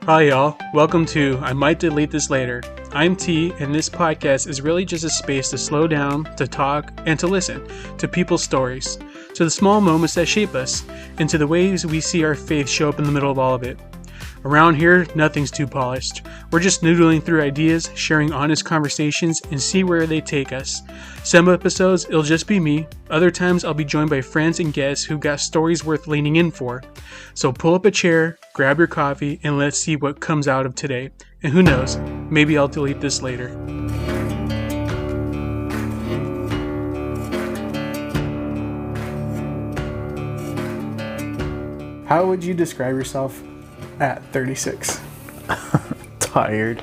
Hi, y'all. Welcome to I Might Delete This Later. I'm T, and this podcast is really just a space to slow down, to talk, and to listen to people's stories, to the small moments that shape us, and to the ways we see our faith show up in the middle of all of it. Around here, nothing's too polished. We're just noodling through ideas, sharing honest conversations, and see where they take us. Some episodes, it'll just be me. Other times, I'll be joined by friends and guests who've got stories worth leaning in for. So pull up a chair, grab your coffee, and let's see what comes out of today. And who knows, maybe I'll delete this later. How would you describe yourself at 36? Tired.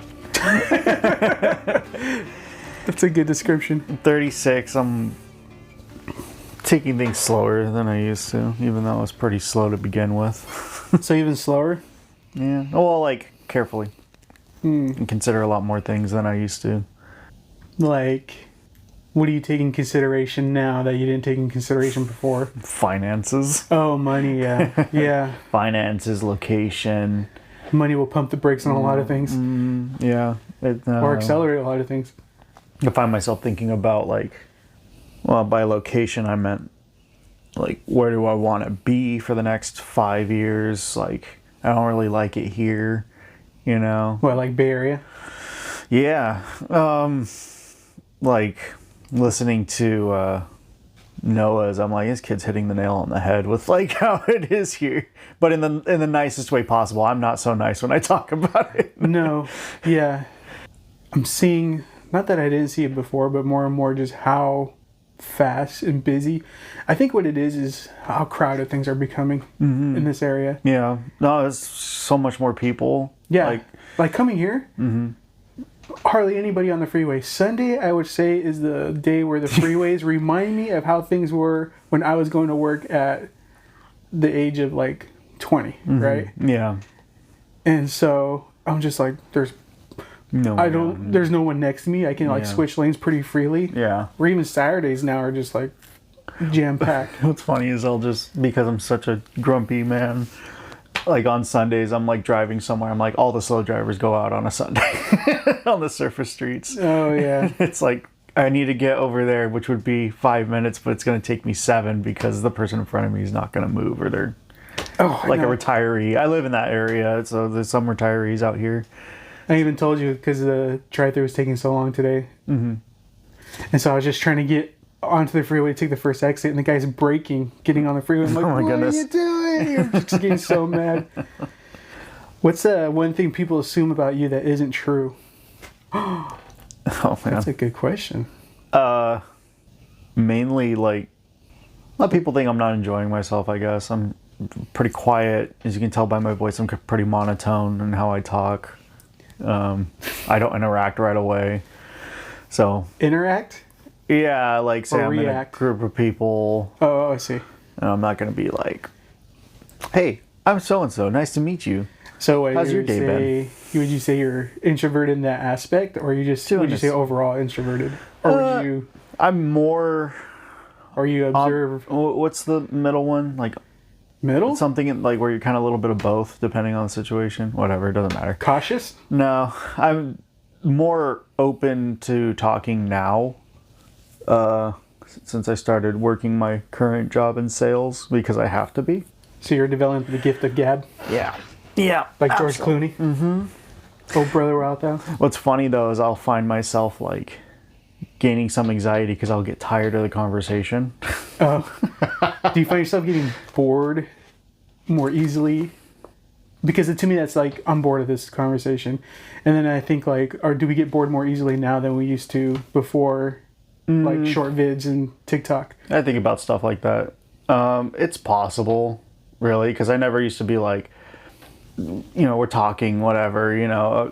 That's a good description. 36, I'm taking things slower than I used to, even though I was pretty slow to begin with. So even slower? Yeah. Well, like, carefully. And consider a lot more things than I used to. Like, what do you take in consideration now that you didn't take in consideration before? Finances. Oh, money, yeah. Yeah. Finances, location. Money will pump the brakes on a lot of things. Yeah. Or accelerate a lot of things. I find myself thinking about, like, well, by location, I meant, like, where do I want to be for the next 5 years? Like, I don't really like it here, you know? What, like Bay Area? Yeah. Like, listening to Noah's, I'm like, this kid's hitting the nail on the head with, like, how it is here. But in the nicest way possible. I'm not so nice when I talk about it. No. Yeah. I'm seeing, not that I didn't see it before, but more and more just how fast and busy. I think what it is how crowded things are becoming in this area. Yeah. No, there's so much more people. Yeah. Like coming here, hardly anybody on the freeway. Sunday, I would say, is the day where the freeways remind me of how things were when I was going to work at the age of like 20, right? Yeah. And so I'm just like, there's no one next to me. I can switch lanes pretty freely. Yeah. Or even Saturdays now are just like jam-packed. What's funny is I'll just, because I'm such a grumpy man, like on Sundays, I'm like driving somewhere. I'm like, all the slow drivers go out on a Sunday on the surface streets. Oh, yeah. It's like, I need to get over there, which would be 5 minutes, but it's going to take me 7 because the person in front of me is not going to move, or they're like a retiree. I live in that area, so there's some retirees out here. I even told you because the drive-thru was taking so long today. And so I was just trying to get onto the freeway to take the first exit, and the guy's braking, getting on the freeway. I'm like, what are you doing? You're just getting so mad. What's one thing people assume about you that isn't true? Oh, man. That's a good question. Mainly, like, a lot of people think I'm not enjoying myself, I guess. I'm pretty quiet. As you can tell by my voice, I'm pretty monotone in how I talk. I don't interact right away. So interact? Yeah, like say or I'm react. in a group of people. Oh, I see. And I'm not going to be like, hey, I'm so-and-so. Nice to meet you. So how's your day been? Would you say you're introverted in that aspect, or would you say overall introverted? Or would you... I'm more... Or you observe... what's the middle one? Like... Middle? Something like where you're kind of a little bit of both, depending on the situation. Whatever, it doesn't matter. Cautious? No, I'm more open to talking now, since I started working my current job in sales, because I have to be. So you're developing the gift of gab? Yeah. Yeah. Like George Clooney? Mm-hmm. Oh, brother, we're out there. What's funny, though, is I'll find myself, like, gaining some anxiety because I'll get tired of the conversation. Oh. Do you find yourself getting bored more easily? Because to me, that's like, I'm bored of this conversation. And then I think, like, or do we get bored more easily now than we used to before, like, short vids and TikTok? I think about stuff like that. It's possible, really, because I never used to be like, you know, we're talking, whatever, you know,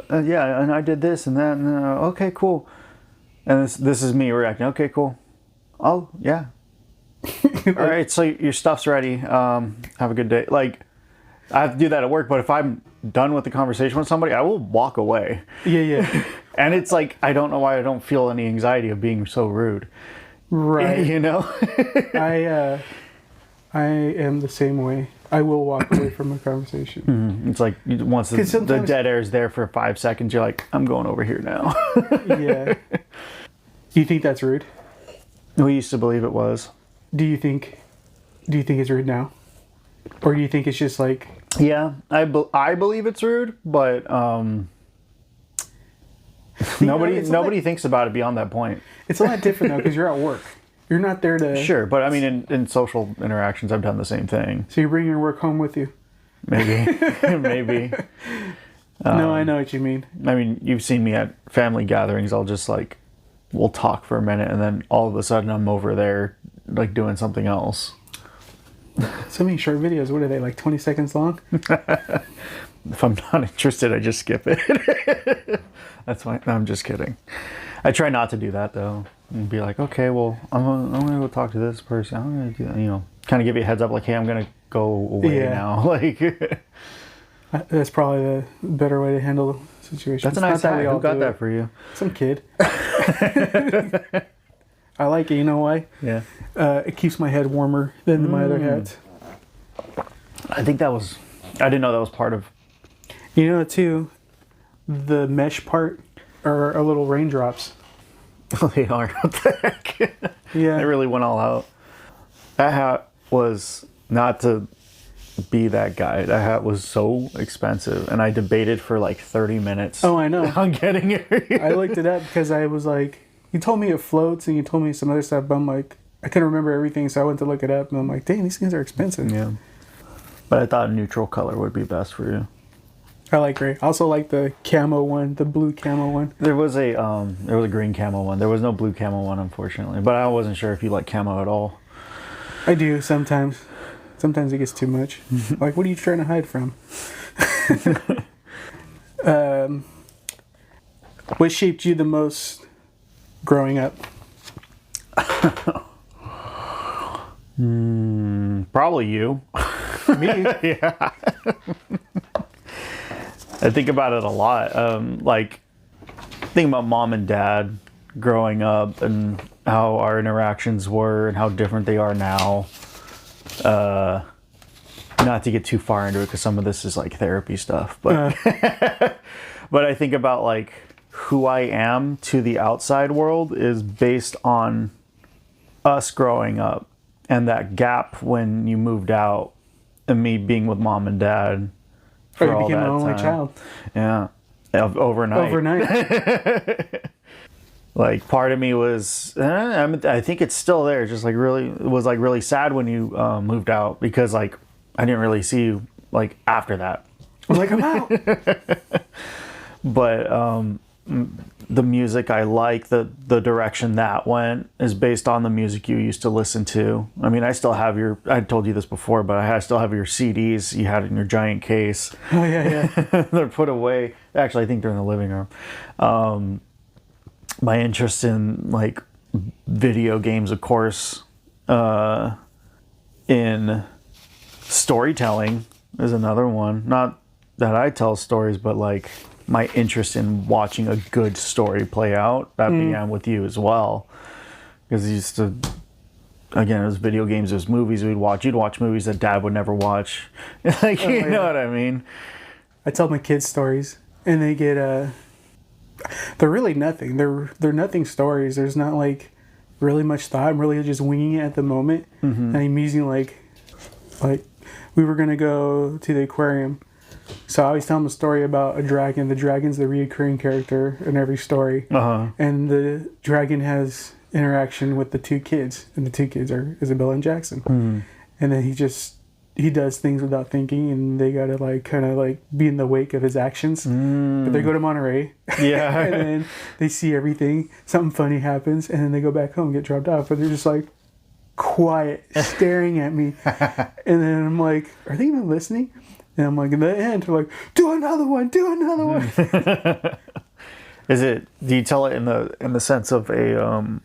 yeah, and I did this and that, and okay, cool. And this is me reacting, okay, cool. Oh, yeah. All right, so your stuff's ready. Have a good day. Like, I have to do that at work, but if I'm done with the conversation with somebody, I will walk away. Yeah. And it's like, I don't know why I don't feel any anxiety of being so rude. Right. You know? I am the same way. I will walk away from a conversation. It's like once the dead air is there for 5 seconds, you're like, I'm going over here now. Yeah. Do you think that's rude? We used to believe it was. Do you think it's rude now? Or do you think it's just like... Yeah, I believe it's rude, but nobody thinks about it beyond that point. It's a lot different though, because you're at work. You're not there to... Sure, but I mean, in social interactions, I've done the same thing. So you bring your work home with you? Maybe. Maybe. No, I know what you mean. I mean, you've seen me at family gatherings. I'll just like, we'll talk for a minute, and then all of a sudden I'm over there, like doing something else. So many short videos. What are they, like 20 seconds long? If I'm not interested, I just skip it. That's fine. No, I'm just kidding. I try not to do that though. And be like, okay, well, I'm gonna go talk to this person. I'm gonna do that. You know, kind of give you a heads up, like, hey, I'm gonna go away now. Like, that's probably the better way to handle the situation. That's a nice hat. Who got that for you? Some kid. I like it. You know why? Yeah. It keeps my head warmer than my other hats. I think I didn't know that was part of. You know, too, the mesh part are little raindrops. Oh, they are. What the heck? Yeah. They really went all out. That hat was not to be that guy. That hat was so expensive, and I debated for like 30 minutes. Oh, I know. On getting it. I looked it up because I was like, you told me it floats, and you told me some other stuff, but I'm like, I couldn't remember everything, so I went to look it up, and I'm like, dang, these things are expensive. Yeah. But I thought a neutral color would be best for you. I like gray. I also like the camo one, the blue camo one. There was a green camo one. There was no blue camo one, unfortunately. But I wasn't sure if you like camo at all. I do sometimes. Sometimes it gets too much. Like, what are you trying to hide from? What shaped you the most growing up? Probably you. Me? Yeah. I think about it a lot. Like, think about mom and dad growing up and how our interactions were and how different they are now. Not to get too far into it because some of this is like therapy stuff, but but I think about like who I am to the outside world is based on us growing up and that gap when you moved out and me being with mom and dad. For you became an only child. Yeah. Overnight. Like, part of me was, I think it's still there. Just like it was like really sad when you moved out because like I didn't really see you like after that. I'm like, I'm out. But the music I like, the direction that went is based on the music you used to listen to. I mean, I still have I told you this before, but I still have your CDs you had in your giant case. Oh, yeah. They're put away. Actually, I think they're in the living room. My interest in like video games, of course, in storytelling is another one. Not that I tell stories, but like my interest in watching a good story play out, that began with you as well. Because you used to, again, it was video games, it was movies we'd watch. You'd watch movies that dad would never watch. Like, you know what I mean? I tell my kids stories, and they get, they're really nothing. They're nothing stories. There's not like really much thought. I'm really just winging it at the moment. And I'm using like we were going to go to the aquarium. So I always tell them a story about a dragon. The dragon's the reoccurring character in every story. And the dragon has interaction with the two kids. And the two kids are Isabella and Jackson. And then he does things without thinking. And they got to like kind of like be in the wake of his actions. But they go to Monterey. Yeah. And then they see everything. Something funny happens. And then they go back home and get dropped off. But they're just like quiet, staring at me. And then I'm like, are they even listening? And I'm like, in the end, they're like, do another one. Do you tell it in the sense of a,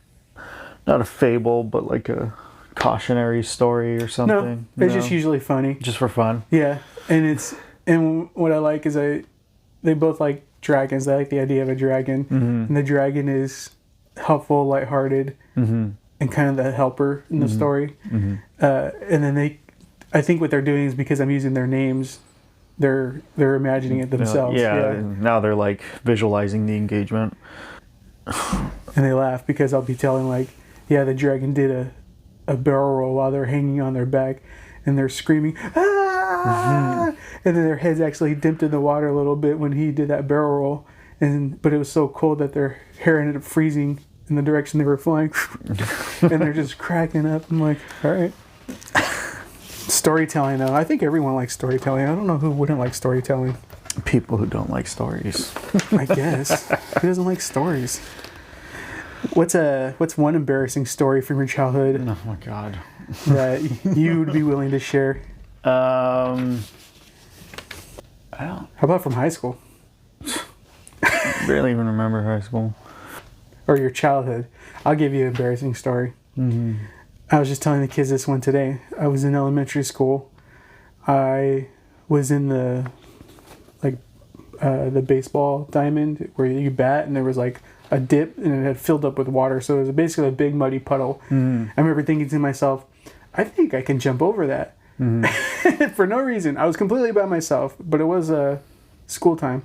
not a fable, but like a cautionary story or something? No, it's just usually funny. Just for fun? Yeah. And what I like is they both like dragons. They like the idea of a dragon. And the dragon is helpful, lighthearted. and kind of the helper in the story. And then I think what they're doing is because I'm using their names, they're imagining it themselves. Now they're like visualizing the engagement. And they laugh because I'll be telling like, yeah, the dragon did a barrel roll while they're hanging on their back, and they're screaming, ah! And then their heads actually dipped in the water a little bit when he did that barrel roll. But it was so cold that their hair ended up freezing in the direction they were flying. And they're just cracking up. I'm like, all right. Storytelling, though. I think everyone likes storytelling. I don't know who wouldn't like storytelling. People who don't like stories. I guess. Who doesn't like stories? What's one embarrassing story from your childhood? Oh my God. That you would be willing to share? I don't How about from high school? barely even remember high school. Or your childhood. I'll give you an embarrassing story. I was just telling the kids this one today. I was in elementary school. I was in the baseball diamond where you bat, and there was like a dip, and it had filled up with water. So it was basically a big muddy puddle. I remember thinking to myself, I think I can jump over that. For no reason. I was completely by myself, but it was school time.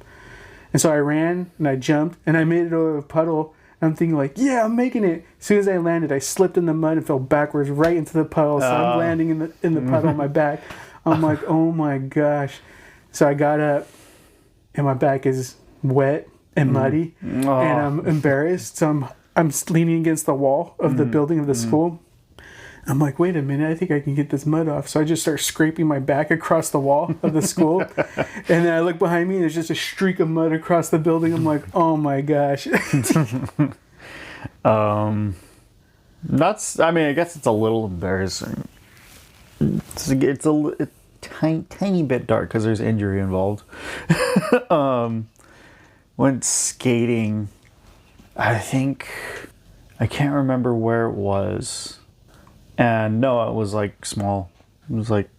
And so I ran and I jumped and I made it over a puddle. I'm thinking like, yeah, I'm making it. As soon as I landed, I slipped in the mud and fell backwards right into the puddle. So I'm landing in the puddle on my back. I'm like, oh my gosh. So I got up and my back is wet and muddy and I'm embarrassed. So I'm leaning against the wall of the building of the school. I'm like, wait a minute, I think I can get this mud off. So I just start scraping my back across the wall of the school. And then I look behind me and there's just a streak of mud across the building. I'm like, oh my gosh. I guess it's a little embarrassing. It's a tiny bit dark because there's injury involved. When skating, I can't remember where it was. And Noah was like small. It was like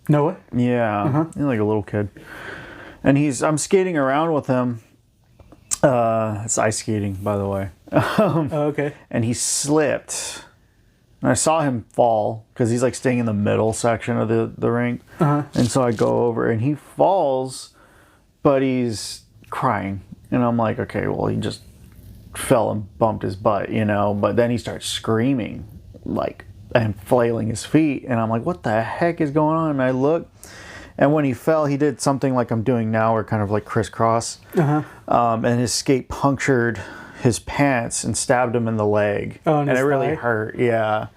Noah? Yeah, he's like a little kid. And I'm skating around with him. It's ice skating, by the way. Okay. And he slipped. And I saw him fall because he's like staying in the middle section of the rink. And so I go over and he falls, but he's crying. And I'm like, okay, well, he just fell and bumped his butt, But then he starts screaming, like, and flailing his feet, and I'm like, what the heck is going on? And I look, and when he fell, he did something like I'm doing now, or kind of like crisscross, and his skate punctured his pants and stabbed him in the leg, and it really hurt. Yeah,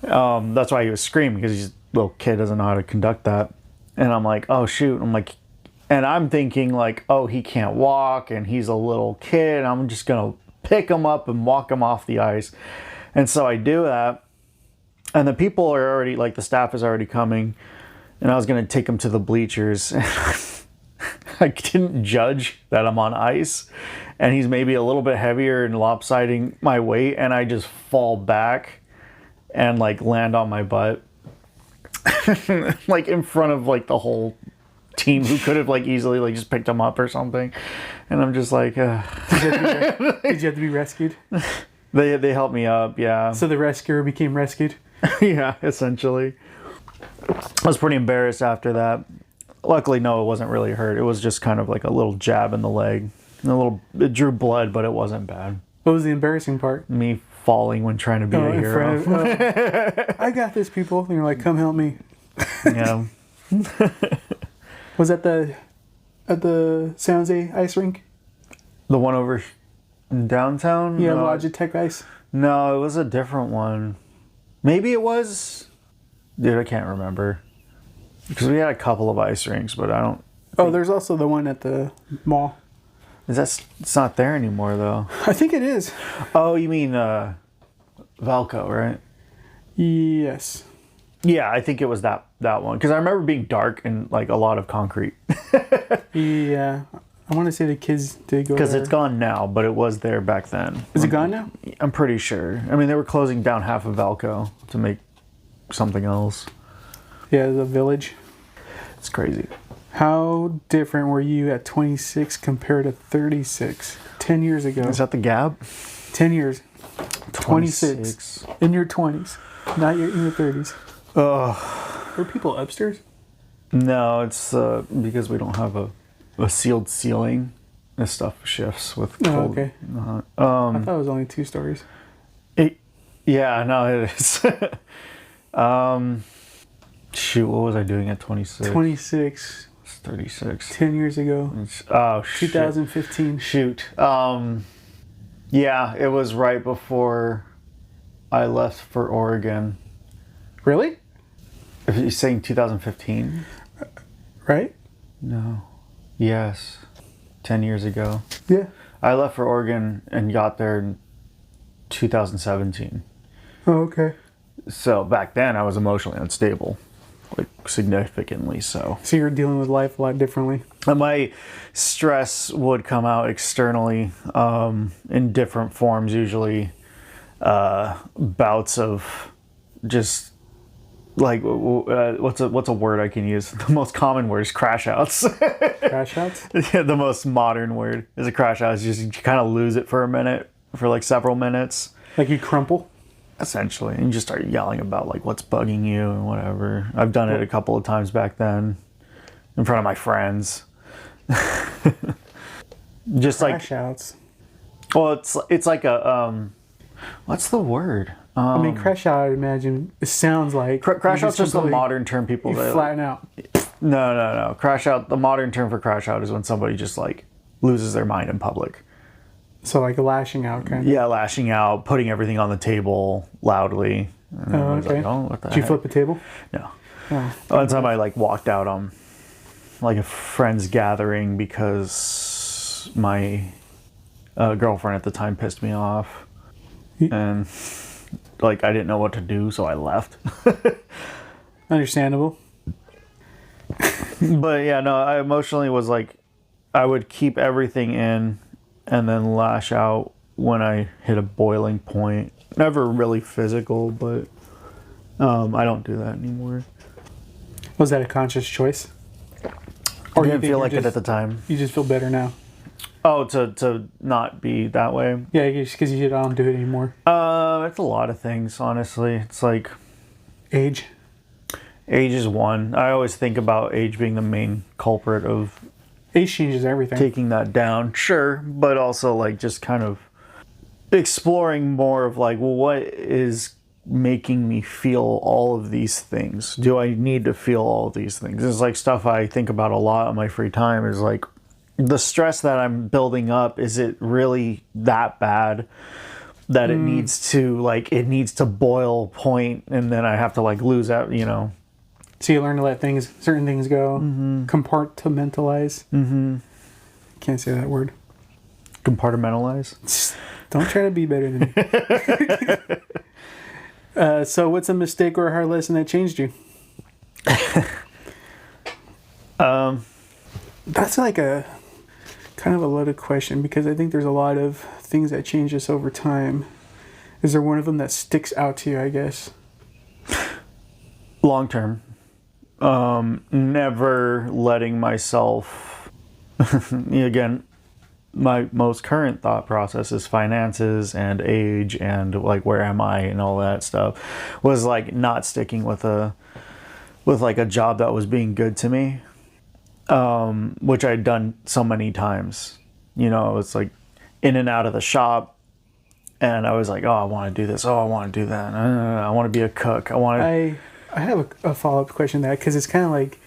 that's why he was screaming, because he's a little kid, doesn't know how to conduct that. And I'm like, oh shoot, and I'm thinking like, oh, he can't walk, and he's a little kid, and I'm just gonna pick him up and walk him off the ice. And so I do that. And the people are already, like, the staff is already coming. And I was going to take them to the bleachers. I didn't judge that I'm on ice. And he's maybe a little bit heavier and lopsiding my weight. And I just fall back and, like, land on my butt. Like, in front of, like, the whole team who could have, like, easily, like, just picked him up or something. And I'm just like... Did you have to be rescued? They helped me up, yeah. So the rescuer became rescued? Yeah, essentially. I was pretty embarrassed after that. Luckily, no, it wasn't really hurt. It was just kind of like a little jab in the leg. It drew blood, but it wasn't bad. What was the embarrassing part? Me falling when trying to be a hero. I got this, people. And you're like, come help me. Yeah. Was that at the San Jose ice rink? The one over in downtown? Yeah, Logitech Ice. No, it was a different one. Maybe it was. Dude, I can't remember. Because we had a couple of ice rinks, but I don't. There's also the one at the mall. It's not there anymore, though. I think it is. Oh, you mean Valco, right? Yes. Yeah, I think it was that one. Because I remember being dark and like a lot of concrete. Yeah. I want to say the kids did go there. Because it's gone now, but it was there back then. Is it gone now? I'm pretty sure. I mean, they were closing down half of Valco to make something else. Yeah, the village. It's crazy. How different were you at 26 compared to 36? 10 years ago. Is that the gap? 10 years. 26. In your 20s. Not in your 30s. Are people upstairs? No, it's because we don't have a sealed ceiling. This stuff shifts with cold. Okay. I thought it was only 2 stories. Yeah, no, it is. Shoot, what was I doing at 26? 26. It's 36. 10 years ago. Oh, shit. 2015. Shoot. Yeah, it was right before I left for Oregon. Really? If you're saying 2015? Right? No. Yes. 10 years ago. Yeah. I left for Oregon and got there in 2017. Oh, okay. So back then I was emotionally unstable. Like significantly so. So you're dealing with life a lot differently. And my stress would come out externally in different forms, usually bouts of just like what's a word I can use? The most common word is crash outs. Crash outs? Yeah, the most modern word is a crash out. It's just you kind of lose it for a minute, for like several minutes. Like you crumple? Essentially, and you just start yelling about like what's bugging you and whatever. I've done it a couple of times back then in front of my friends. Just crash outs. Well, it's like a what's the word? I mean, crash out. I imagine it sounds like crash out's just the modern term people you flatten out. No. Crash out. The modern term for crash out is when somebody just like loses their mind in public. So like a lashing out kind of. Yeah, lashing out, putting everything on the table loudly. Oh, okay. Like, oh, what the Did you heck? flip the table? No. Oh. One time I like walked out on like a friend's gathering because my girlfriend at the time pissed me off. And like I didn't know what to do, so I left. Understandable. But yeah, no, I emotionally was like, I would keep everything in and then lash out when I hit a boiling point. Never really physical, but I don't do that anymore. Was that a conscious choice? Or I didn't feel like it at the time. You just feel better now? Oh, to not be that way? Yeah, just because you don't do it anymore. It's a lot of things, honestly. It's like... Age? Age is one. I always think about age being the main culprit of... Age changes everything. Taking that down, sure. But also, like, just kind of exploring more of, like, well, what is making me feel all of these things? Do I need to feel all of these things? It's like stuff I think about a lot on my free time is, like, the stress that I'm building up, is it really that bad that it needs to boil point and then I have to like lose out, you know? So you learn to let certain things go, compartmentalize. Can't say that word. Compartmentalize? Don't try to be better than me. So what's a mistake or a hard lesson that changed you? That's like a kind of a loaded question because I think there's a lot of things that change us over time. Is there one of them that sticks out to you, I guess? Long term. Never letting myself... Again, my most current thought process is finances and age and like where am I and all that stuff. Was like not sticking with like a job that was being good to me. Which I'd done so many times, you know, it's like in and out of the shop and I was like, oh, I want to do this. Oh, I want to do that. I want to be a cook. I have a follow-up question to that because it's kind of like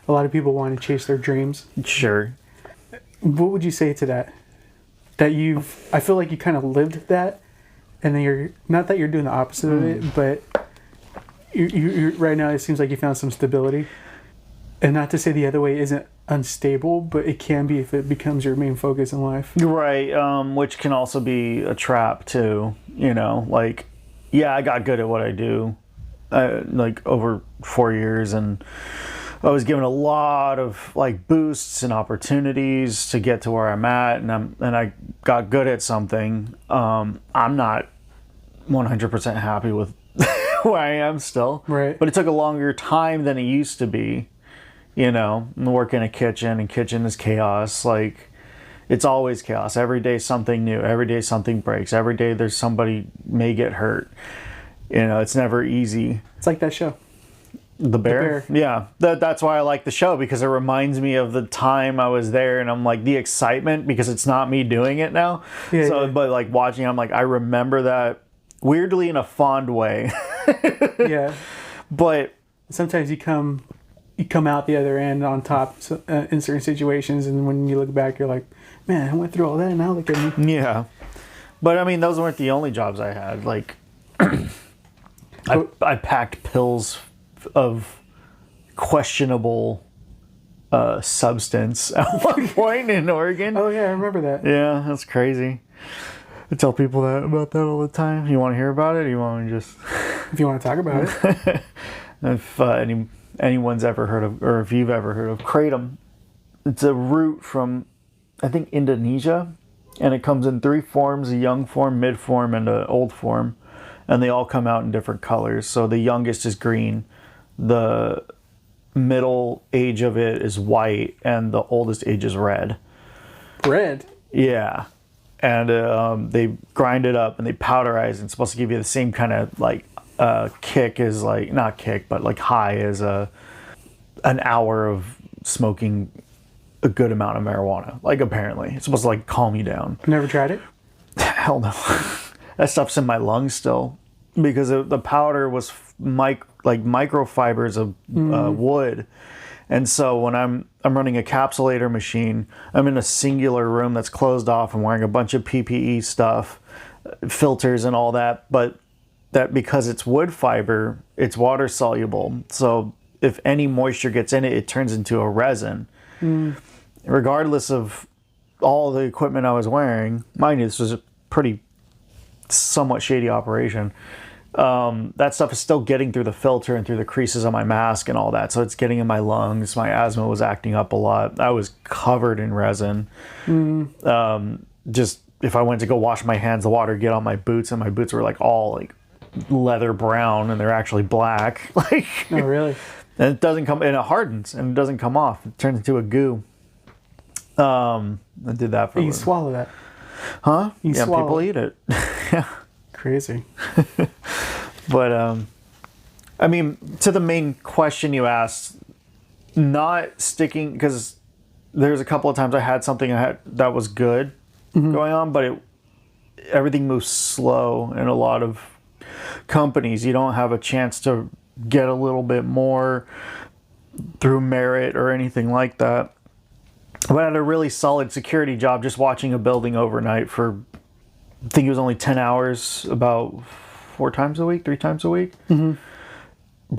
a lot of people want to chase their dreams. Sure. What would you say to that? I feel like you kind of lived that and then you're, not that you're doing the opposite of it, but you right now it seems like you found some stability. And not to say the other way isn't unstable, but it can be if it becomes your main focus in life. Right, which can also be a trap too, you know, like, yeah, I got good at what I do, like over 4 years, and I was given a lot of like boosts and opportunities to get to where I'm at, and I got good at something. I'm not 100% happy with where I am still, right? But it took a longer time than it used to be. You know, work in a kitchen, and kitchen is chaos. Like, It's always chaos. Every day something new. Every day something breaks. Every day there's somebody may get hurt. It's never easy. It's like that show. The Bear? Yeah. That's why I like the show, because it reminds me of the time I was there, and I'm like, the excitement, because it's not me doing it now. But like watching, I'm like, I remember that weirdly in a fond way. Yeah. But sometimes you come out the other end on top in certain situations, and when you look back, you're like, man, I went through all that, and now look at me. Yeah. But I mean, those weren't the only jobs I had. Like, I packed pills of questionable substance at one point in Oregon. Oh yeah, I remember that. Yeah, that's crazy. I tell people about that all the time. You want to hear about it? Or you want me to just... If you want to talk about it. If anyone's ever heard of, or if you've ever heard of kratom, it's a root from, I think, Indonesia, and it comes in 3 forms: a young form, mid form, and an old form, and they all come out in different colors. So the youngest is green, the middle age of it is white, and the oldest age is red. Red? Yeah. And they grind it up and they powderize it. It's supposed to give you the same kind of like kick as, like, not kick, but like high as an hour of smoking a good amount of marijuana. Like, apparently it's supposed to like calm you down. Never tried it? Hell no. That stuff's in my lungs still, because the powder was microfibers of wood. And so when I'm running a capsulator machine, I'm in a singular room that's closed off and wearing a bunch of PPE stuff, filters and all that. But that, because it's wood fiber, it's water soluble. So if any moisture gets in it, it turns into a resin. Regardless of all the equipment I was wearing, mind you, this was a pretty somewhat shady operation. That stuff is still getting through the filter and through the creases on my mask and all that. So it's getting in my lungs. My asthma was acting up a lot. I was covered in resin. Just if I went to go wash my hands, the water would get on my boots, and my boots were like all like leather brown, and they're actually black. Like, oh, really? And it doesn't come, and it hardens and it doesn't come off. It turns into a goo. I did that for you swallow that. Huh? You yeah, swallow. people eat it. Yeah. Crazy. But I mean, to the main question you asked, not sticking, because there's a couple of times I had something that was good going on, but everything moves slow. In a lot of companies, you don't have a chance to get a little bit more through merit or anything like that. But I had a really solid security job, just watching a building overnight for, I think it was only 10 hours, about 3 times a week.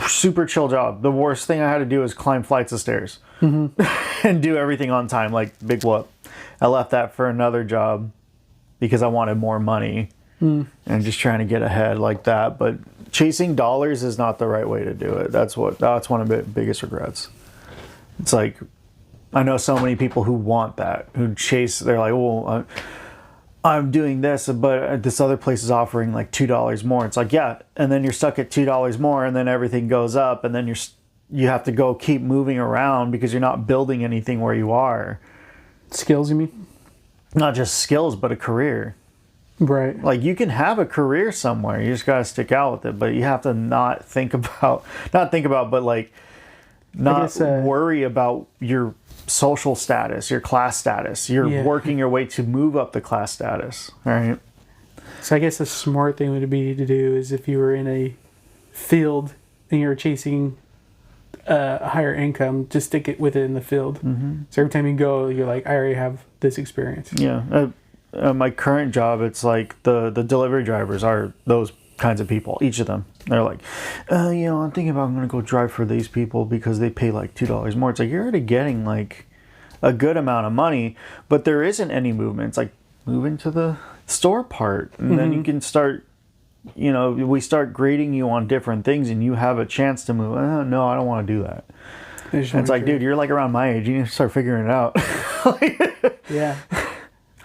Super chill job. The worst thing I had to do was climb flights of stairs and do everything on time, like big whoop. I left that for another job because I wanted more money and just trying to get ahead like that. But chasing dollars is not the right way to do it. That's one of the biggest regrets. It's like, I know so many people who want that, who chase, they're like, well, I'm doing this, but this other place is offering like $2 more. It's like, yeah, and then you're stuck at $2 more, and then everything goes up, and then you have to go keep moving around because you're not building anything where you are. Skills, you mean? Not just skills, but a career. Right. Like, you can have a career somewhere. You just got to stick out with it, but you have to not worry about your social status, your class status. You're working your way to move up the class status, right? So I guess the smart thing would be to do is, if you were in a field and you're chasing a higher income, just stick it within the field. So every time you go, you're like, I already have this experience. Yeah. My current job, it's like the delivery drivers are those kinds of people, each of them. They're like, I'm thinking about, I'm going to go drive for these people because they pay like $2 more. It's like, you're already getting like a good amount of money, but there isn't any movement. It's like, move into the store part, and then you can start, we start grading you on different things, and you have a chance to move. No, I don't want to do that. It's like, dude, you're like around my age. You need to start figuring it out. Yeah.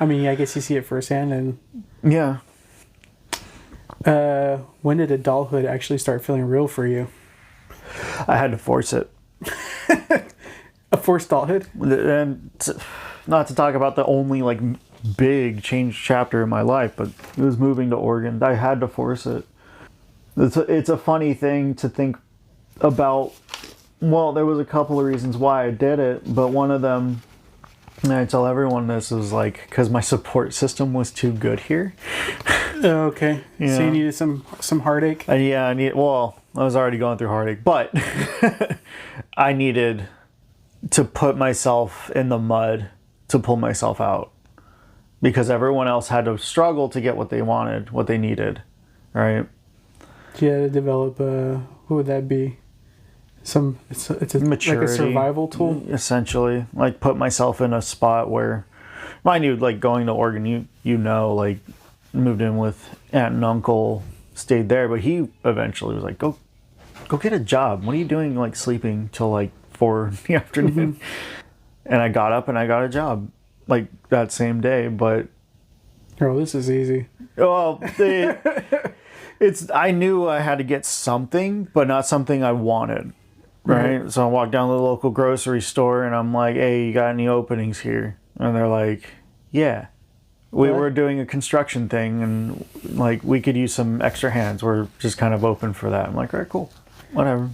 I mean, I guess you see it firsthand. And yeah. When did adulthood actually start feeling real for you? I had to force it. A forced adulthood? And not to talk about the only like big change chapter in my life, but it was moving to Oregon. I had to force it. It's a funny thing to think about. Well, there was a couple of reasons why I did it, but one of them, and I tell everyone this, is like because my support system was too good here. Oh, okay. Yeah. So you needed some heartache? Yeah, well, I was already going through heartache, but I needed to put myself in the mud to pull myself out. Because everyone else had to struggle to get what they wanted, what they needed, right? You had to develop, what would that be? It's a Maturity, like a survival tool? Essentially. Like, put myself in a spot where, mind you, like, going to Oregon, you know, like, moved in with aunt and uncle, stayed there, but he eventually was like, go get a job. What are you doing, like, sleeping till, like, 4 in the afternoon? Mm-hmm. And I got up and I got a job, like, that same day, but... Oh, this is easy. Well, I knew I had to get something, but not something I wanted. Right? So I walked down to the local grocery store and I'm like, hey, you got any openings here? And they're like, yeah. We were doing a construction thing and like we could use some extra hands. We're just kind of open for that. I'm like, all right, cool. Whatever.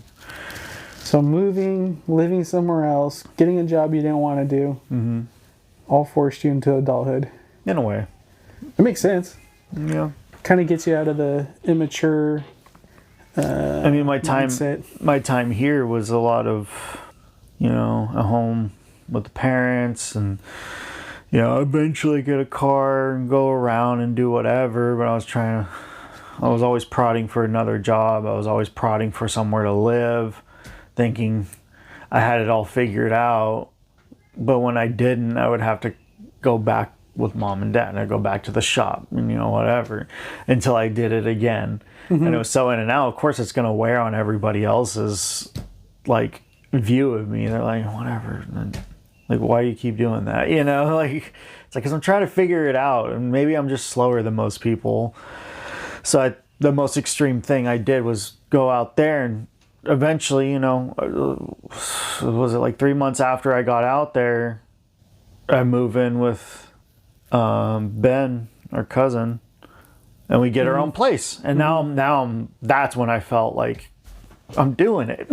So moving, living somewhere else, getting a job you didn't want to do, all forced you into adulthood. In a way. It makes sense. Yeah. Kind of gets you out of the immature I mean, my time here was a lot of, you know, a home with the parents and, you know, eventually get a car and go around and do whatever. But I was always prodding for another job. I was always prodding for somewhere to live, thinking I had it all figured out. But when I didn't, I would have to go back with mom and dad and I'd go back to the shop and, you know, whatever, until I did it again. Mm-hmm. And it was so in and out. Of course, it's going to wear on everybody else's, like, view of me. They're like, whatever. And, like, why do you keep doing that? You know, like, it's like, because I'm trying to figure it out. And maybe I'm just slower than most people. So the most extreme thing I did was go out there and eventually, you know, was it like 3 months after I got out there, I move in with Ben, our cousin. And we get our own place. And now that's when I felt like I'm doing it.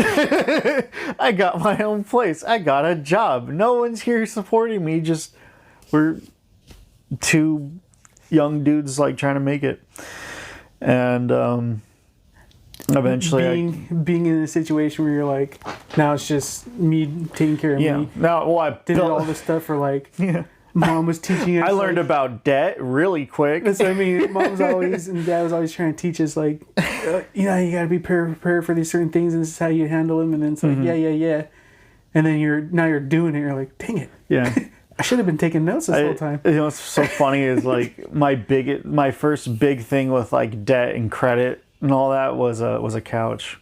I got my own place. I got a job. No one's here supporting me. Just we're two young dudes like trying to make it. And eventually being in a situation where you're like, now it's just me taking care of me. Now, well, I did all this stuff for like... Yeah. Mom was teaching us. I learned about debt really quick. So I mean, Mom was always and Dad was always trying to teach us like, you know, you got to be prepared for these certain things, and this is how you handle them. And then it's like, yeah, and then you're doing it. You're like, dang it, yeah. I should have been taking notes this whole time. You know, what's so funny is like my first big thing with like debt and credit and all that was a couch.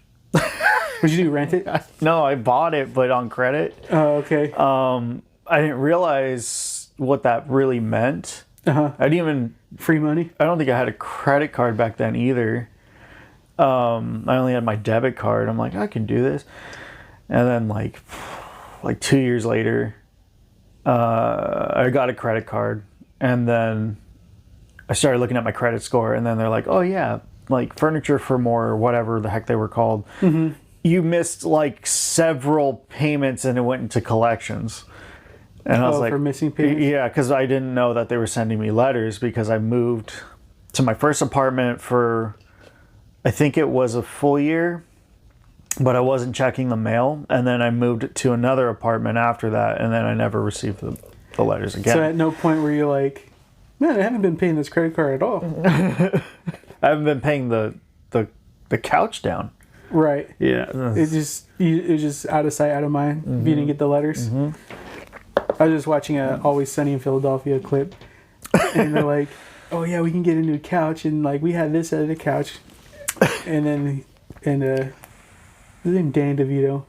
Would you rent it? No, I bought it, but on credit. Oh, okay. I didn't realize what that really meant. I didn't even... Free money? I don't think I had a credit card back then either. I only had my debit card. I'm like, I can do this. And then like 2 years later, I got a credit card. And then I started looking at my credit score. And then they're like, oh yeah, like furniture for more or whatever the heck they were called. Mm-hmm. You missed like several payments and it went into collections. And I was like, for missing payments? Yeah, because I didn't know that they were sending me letters because I moved to my first apartment for, I think it was a full year, but I wasn't checking the mail. And then I moved to another apartment after that, and then I never received the letters again. So at no point were you like, man, I haven't been paying this credit card at all. I haven't been paying the couch down. Right. Yeah. It was just out of sight, out of mind. Mm-hmm. If you didn't get the letters. Mm-hmm. I was just watching a Always Sunny in Philadelphia clip, and they're like, "Oh yeah, we can get a new couch, and like we had this at the couch," and then his name Danny DeVito.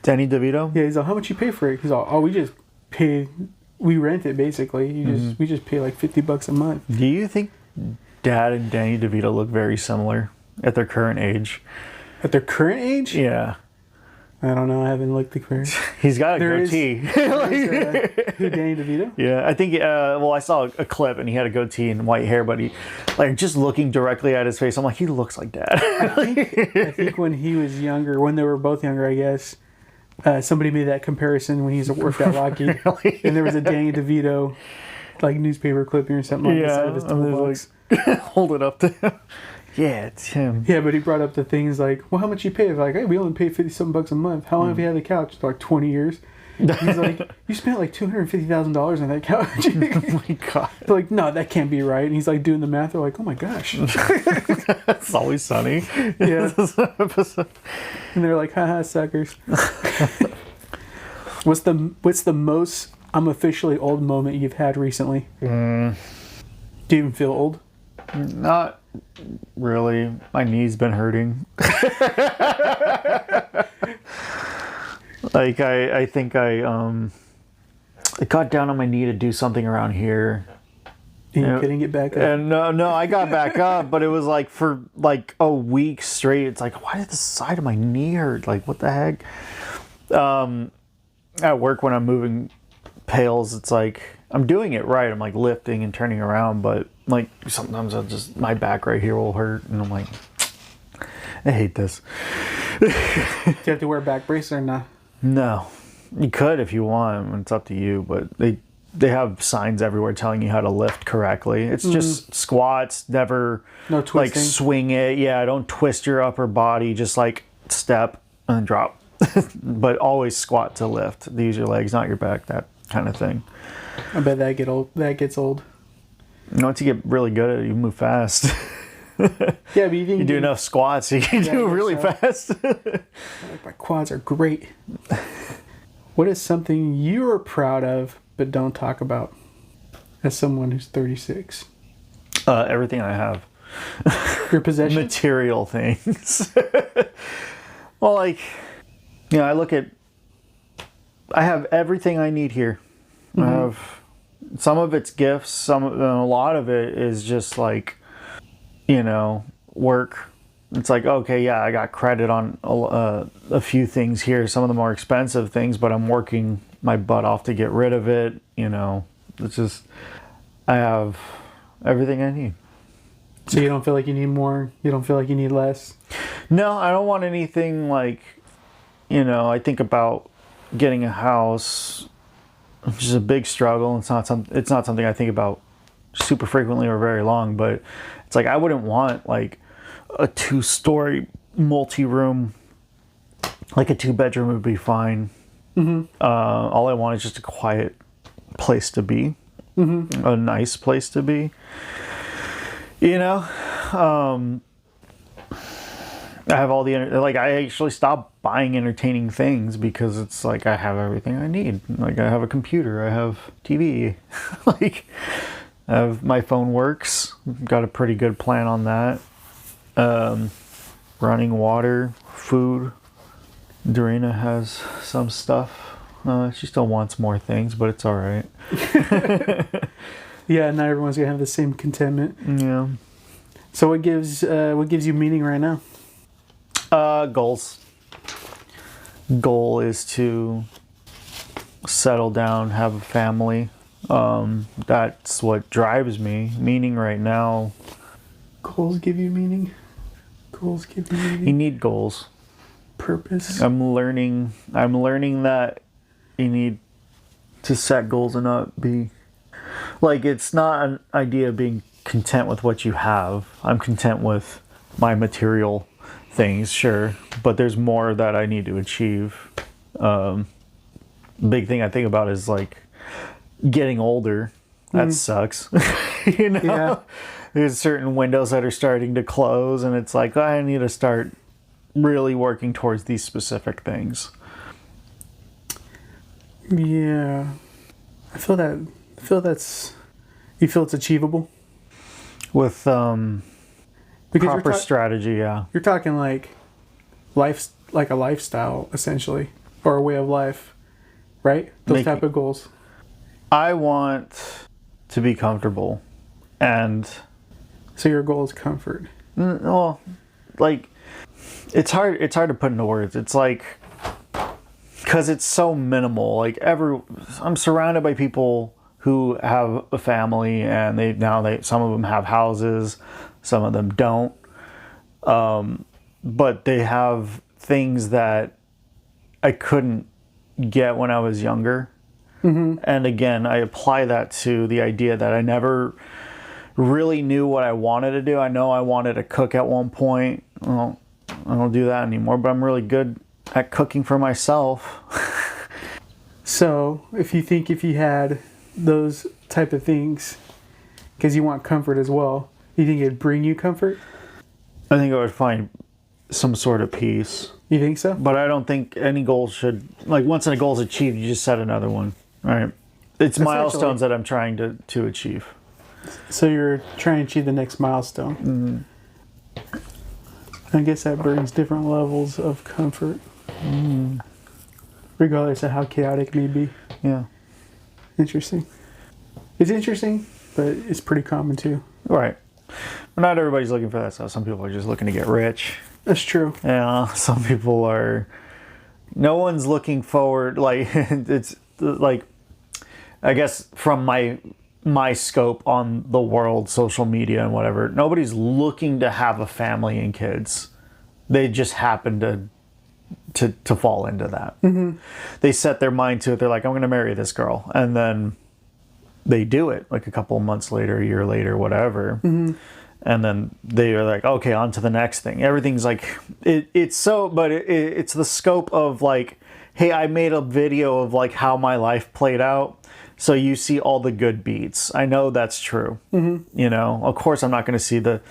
Danny DeVito. Yeah, he's like, "How much you pay for it?" He's like, "Oh, we just pay, we rent it basically. We just pay like $50 a month." Do you think Dad and Danny DeVito look very similar at their current age? At their current age? Yeah. I don't know. I haven't looked the career. He's got a There is- goatee. Who, Danny DeVito? Yeah, I think. Well, I saw a clip and he had a goatee and white hair, but he, like, just looking directly at his face, I'm like, he looks like Dad. I think when he was younger, when they were both younger, I guess, somebody made that comparison when he worked at Lockheed, Really? and there was a Danny DeVito like newspaper clipping or something like the side of his and toolbox. like, hold it up to him. Yeah, it's him. Yeah, but he brought up the things like, well, how much you pay? Like, hey, we only pay $50-something a month. How long have you had the couch? Like 20 years. He's like, you spent like $250,000 on that couch. Oh my God. They're like, no, that can't be right. And he's like doing the math. They're like, oh my gosh. It's always sunny. Yeah. And they're like, haha, suckers. What's the most I'm officially old moment you've had recently? Do you even feel old? Not really. My knee's been hurting. Like I think I got down on my knee to do something around here. And you Yeah. couldn't get back up? And no, I got back up, but it was like for like a week straight. It's like, why did the side of my knee hurt? Like, what the heck? At work when I'm moving pails, it's like I'm doing it right. I'm like lifting and turning around, but like sometimes my back right here will hurt, and I'm like, I hate this. Do you have to wear a back brace or not? No, you could if you want. It's up to you, but they have signs everywhere telling you how to lift correctly. It's just squats, never No like twisting. swing it. Yeah, don't twist your upper body. Just like step and drop, but always squat to lift. Use your legs, not your back. That kind of thing. I bet that gets old. Once you get really good at it, you move fast. Yeah, but you think You do enough squats, you can do I guess really so. fast. Like, my quads are great. What is something you are proud of but don't talk about as someone who's 36? Everything I have. Your possessions? Material things. Well, like, you know, I have everything I need here. I have some of it's gifts, a lot of it is just like, you know, work. It's like, okay, yeah, I got credit on a few things here, some of the more expensive things, but I'm working my butt off to get rid of it. You know, it's just, I have everything I need. So you don't feel like you need more? You don't feel like you need less? No, I don't want anything like, you know, I think about getting a house, which is a big struggle. It's not something I think about super frequently or very long, but it's like, I wouldn't want like a 2-story multi-room, like a 2-bedroom would be fine. All I want is just a quiet place to be, a nice place to be, you know. I have all I actually stopped buying entertaining things because it's like I have everything I need. Like, I have a computer, I have TV, like my phone works. Got a pretty good plan on that. Running water, food. Dorina has some stuff. She still wants more things, but it's all right. Yeah, not everyone's gonna have the same contentment. Yeah. So what gives you meaning right now? Goals. Goal is to settle down, have a family. That's what drives me. Meaning right now, Goals give you meaning. Goals give you meaning. you need goals. Purpose. I'm learning that you need to set goals and not be like, it's not an idea of being content with what you have. I'm content with my material things, sure, but there's more that I need to achieve. Big thing I think about is like getting older. That sucks. You know, Yeah. there's certain windows that are starting to close, and it's like, I need to start really working towards these specific things. Yeah. I feel that's. You feel it's achievable With because proper strategy, yeah. you're talking like a lifestyle essentially, or a way of life, right? Those type of goals. I want to be comfortable, and So your goal is comfort. well, like, it's hard to put into words. It's like, because it's so minimal. Like I'm surrounded by people who have a family, and some of them have houses, some of them don't. But they have things that I couldn't get when I was younger. Mm-hmm. And again, I apply that to the idea that I never really knew what I wanted to do. I know I wanted to cook at one point. Well, I don't do that anymore, but I'm really good at cooking for myself. So, if you had those type of things, because you want comfort as well, do you think it'd bring you comfort? I think I would find some sort of peace. You think so? But I don't think any goal should, like, once a goal is achieved, you just set another one, right? It's milestones that I'm trying to achieve. So you're trying to achieve the next milestone. Mm-hmm. I guess that brings different levels of comfort. Mm. Regardless of how chaotic it may be. Yeah. Interesting. It's interesting, but it's pretty common too. Right. But not everybody's looking for that stuff. Some people are just looking to get rich. That's true. Yeah. Some people are... No one's looking forward... Like, it's like... I guess from my scope on the world, social media and whatever, nobody's looking to have a family and kids. They just happen to fall into that. Mm-hmm. They set their mind to it. They're like, I'm going to marry this girl. And then they do it like a couple of months later, a year later, whatever. Mm-hmm. And then they are like, okay, on to the next thing. Everything's like, it's the scope of like, hey, I made a video of like how my life played out. So you see all the good beats. I know that's true. Mm-hmm. You know, of course I'm not going to see the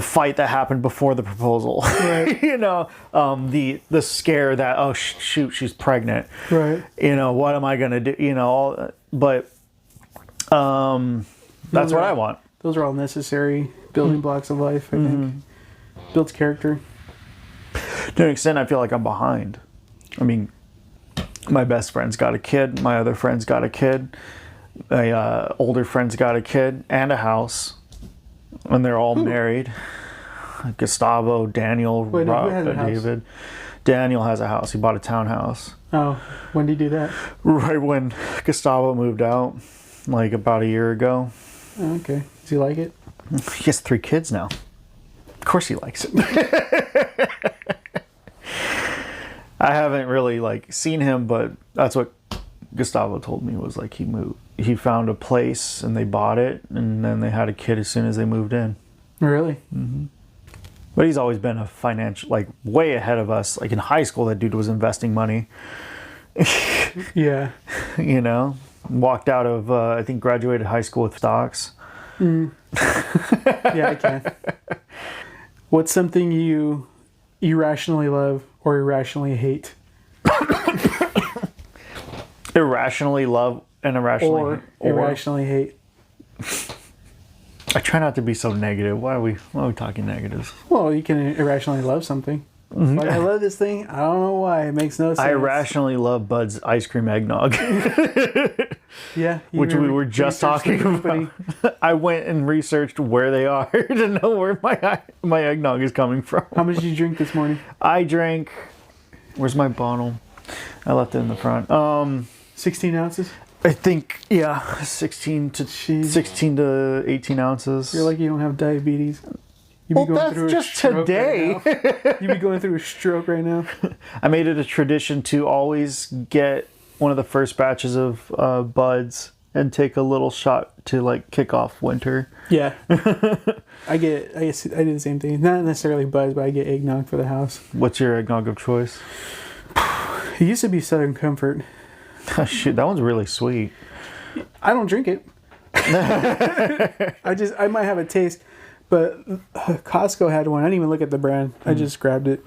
fight that happened before the proposal. Right. You know, the scare that, oh shoot, she's pregnant. Right. You know, what am I going to do? You know, but that's what I want. Those are all necessary building blocks of life, I think. Builds character. To an extent, I feel like I'm behind. I mean, my best friend's got a kid. My other friend's got a kid. My older friend's got a kid and a house. And they're all married. Gustavo, Daniel, Rob, David. Daniel has a house. He bought a townhouse. Oh, when did he do that? Right when Gustavo moved out, like about a year ago. Oh, okay. Does he like it? He has 3 kids now. Of course he likes it. I haven't really like seen him, but that's what Gustavo told me was like he found a place and they bought it, and then they had a kid as soon as they moved in. Really? Mm-hmm. But he's always been a financial, like way ahead of us. Like in high school, that dude was investing money. Yeah. You know, walked out of I think graduated high school with stocks. Mm. Yeah, I can. What's something you irrationally love or irrationally hate? Irrationally love and irrationally hate. I try not to be so negative. Why are we talking negatives? Well, you can irrationally love something. Mm-hmm. Like, I love this thing. I don't know why. It makes no sense. I irrationally love Bud's ice cream eggnog. Yeah. Which we were just talking about. I went and researched where they are to know where my eggnog is coming from. How much did you drink this morning? I drank... Where's my bottle? I left it in the front. 16 ounces? I think, yeah, 16 to 18 ounces. You're like you don't have diabetes. That's just today. Right, you'd be going through a stroke right now. I made it a tradition to always get one of the first batches of Buds and take a little shot to like kick off winter. Yeah. I do the same thing. Not necessarily Buds, but I get eggnog for the house. What's your eggnog of choice? It used to be Southern Comfort. Oh, shoot, that one's really sweet. I don't drink it. I might have a taste, but Costco had one. I didn't even look at the brand. I just grabbed it.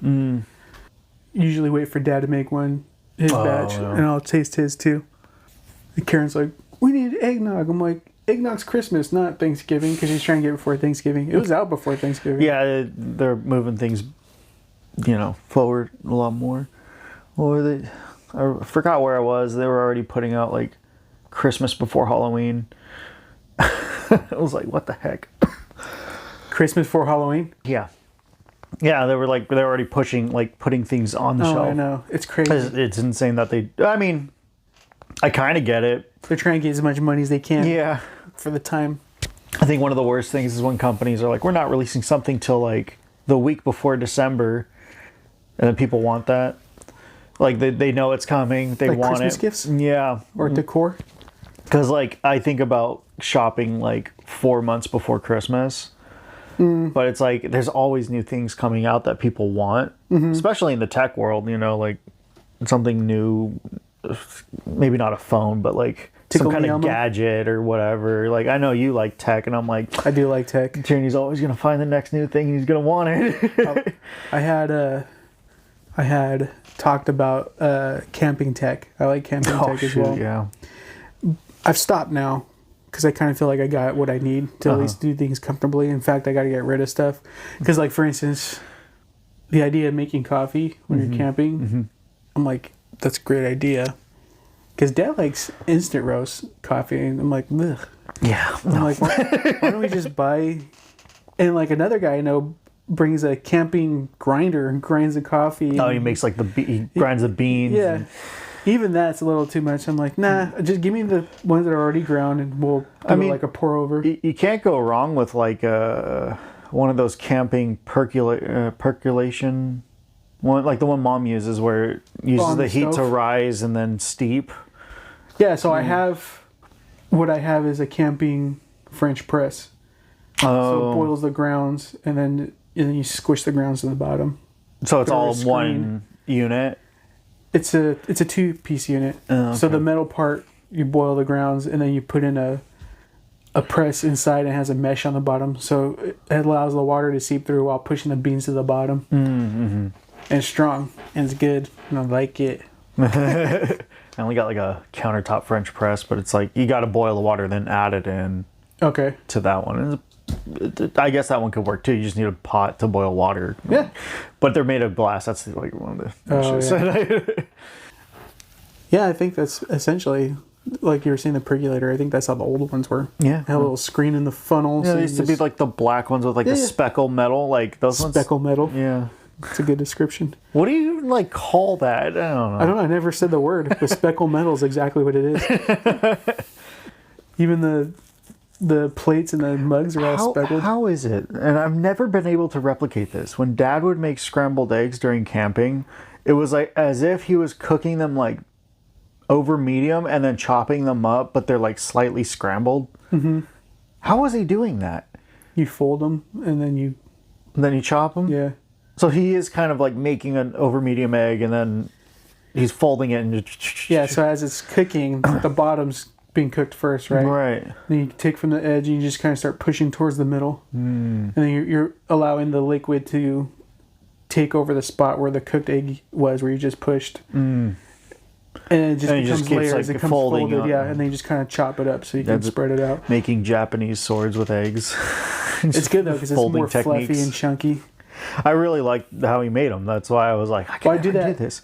Usually wait for Dad to make his batch, and I'll taste his too. And Karen's like, we need eggnog. I'm like, eggnog's Christmas, not Thanksgiving, because she's trying to get it before Thanksgiving. It was out before Thanksgiving. Yeah, they're moving things, forward a lot more. Or I forgot where I was. They were already putting out like Christmas before Halloween. I was like, what the heck? Christmas before Halloween? Yeah. Yeah, they're already putting things on the Oh, shelf. I know. It's crazy. It's insane that I mean, I kind of get it. They're trying to get as much money as they can. Yeah. For the time. I think one of the worst things is when companies are like, we're not releasing something till like the week before December, and then people want that. Like they know it's coming, they like want Christmas it. gifts? Yeah. Or decor? Because like I think about shopping like 4 months before Christmas. But it's like there's always new things coming out that people want, especially in the tech world, you know, like something new, maybe not a phone, but like some kind of gadget or whatever. Like I know you like tech, and I'm like, I do like tech. Tierney's always gonna find the next new thing and he's gonna want it. I had talked about camping tech. I like camping tech as well. Yeah. I've stopped now because I kind of feel like I got what I need to at least do things comfortably. In fact, I got to get rid of stuff because, like, for instance, the idea of making coffee when you're camping, I'm like, that's a great idea. Because Dad likes instant roast coffee, and I'm like, ugh. Yeah. I'm like, why don't we just buy? And like another guy I know brings a camping grinder and grinds the coffee. Oh, he makes like he grinds the beans. Yeah. And... Even that's a little too much. I'm like, nah, just give me the ones that are already ground and we'll do like a pour over. You can't go wrong with like one of those camping percolation one, like the one Mom uses where it uses the heat to rise and then steep. Yeah, so what I have is a camping French press. So it boils the grounds and then you squish the grounds to the bottom. So it's all one unit? It's a 2-piece unit. Oh, okay. So the metal part, you boil the grounds, and then you put in a press inside, and it has a mesh on the bottom, so it allows the water to seep through while pushing the beans to the bottom. And it's strong, and it's good, and I like it. I only got like a countertop French press, but it's like you got to boil the water, then add it in. Okay. To that one. I guess that one could work too. You just need a pot to boil water. Yeah. But they're made of glass. That's like one of the issues. Yeah. Yeah, I think that's essentially, like you were saying, the percolator. I think that's how the old ones were. Yeah. Had a little screen in the funnel. Yeah, so they used to be like the black ones with like the speckle metal. Like those ones. Speckle metal. Yeah. It's a good description. What do you like call that? I don't know. I never said the word, but speckle metal is exactly what it is. Even the plates and the mugs are all speckled. How is it? And I've never been able to replicate this. When Dad would make scrambled eggs during camping, it was like as if he was cooking them like over medium and then chopping them up, but they're like slightly scrambled. How was he doing that? You fold them and then you chop them? Yeah. So he is kind of like making an over medium egg and then he's folding it and yeah, so as it's cooking, the bottom's being cooked first, right? Right. Then you take from the edge and you just kind of start pushing towards the middle. And then you're allowing the liquid to take over the spot where the cooked egg was, where you just pushed. And it just becomes layers. Like, it comes folded, and then you just kind of chop it up so you can spread it out. Making Japanese swords with eggs. It's good though because it's more fluffy and chunky. I really liked how he made them. That's why I was like, I can do this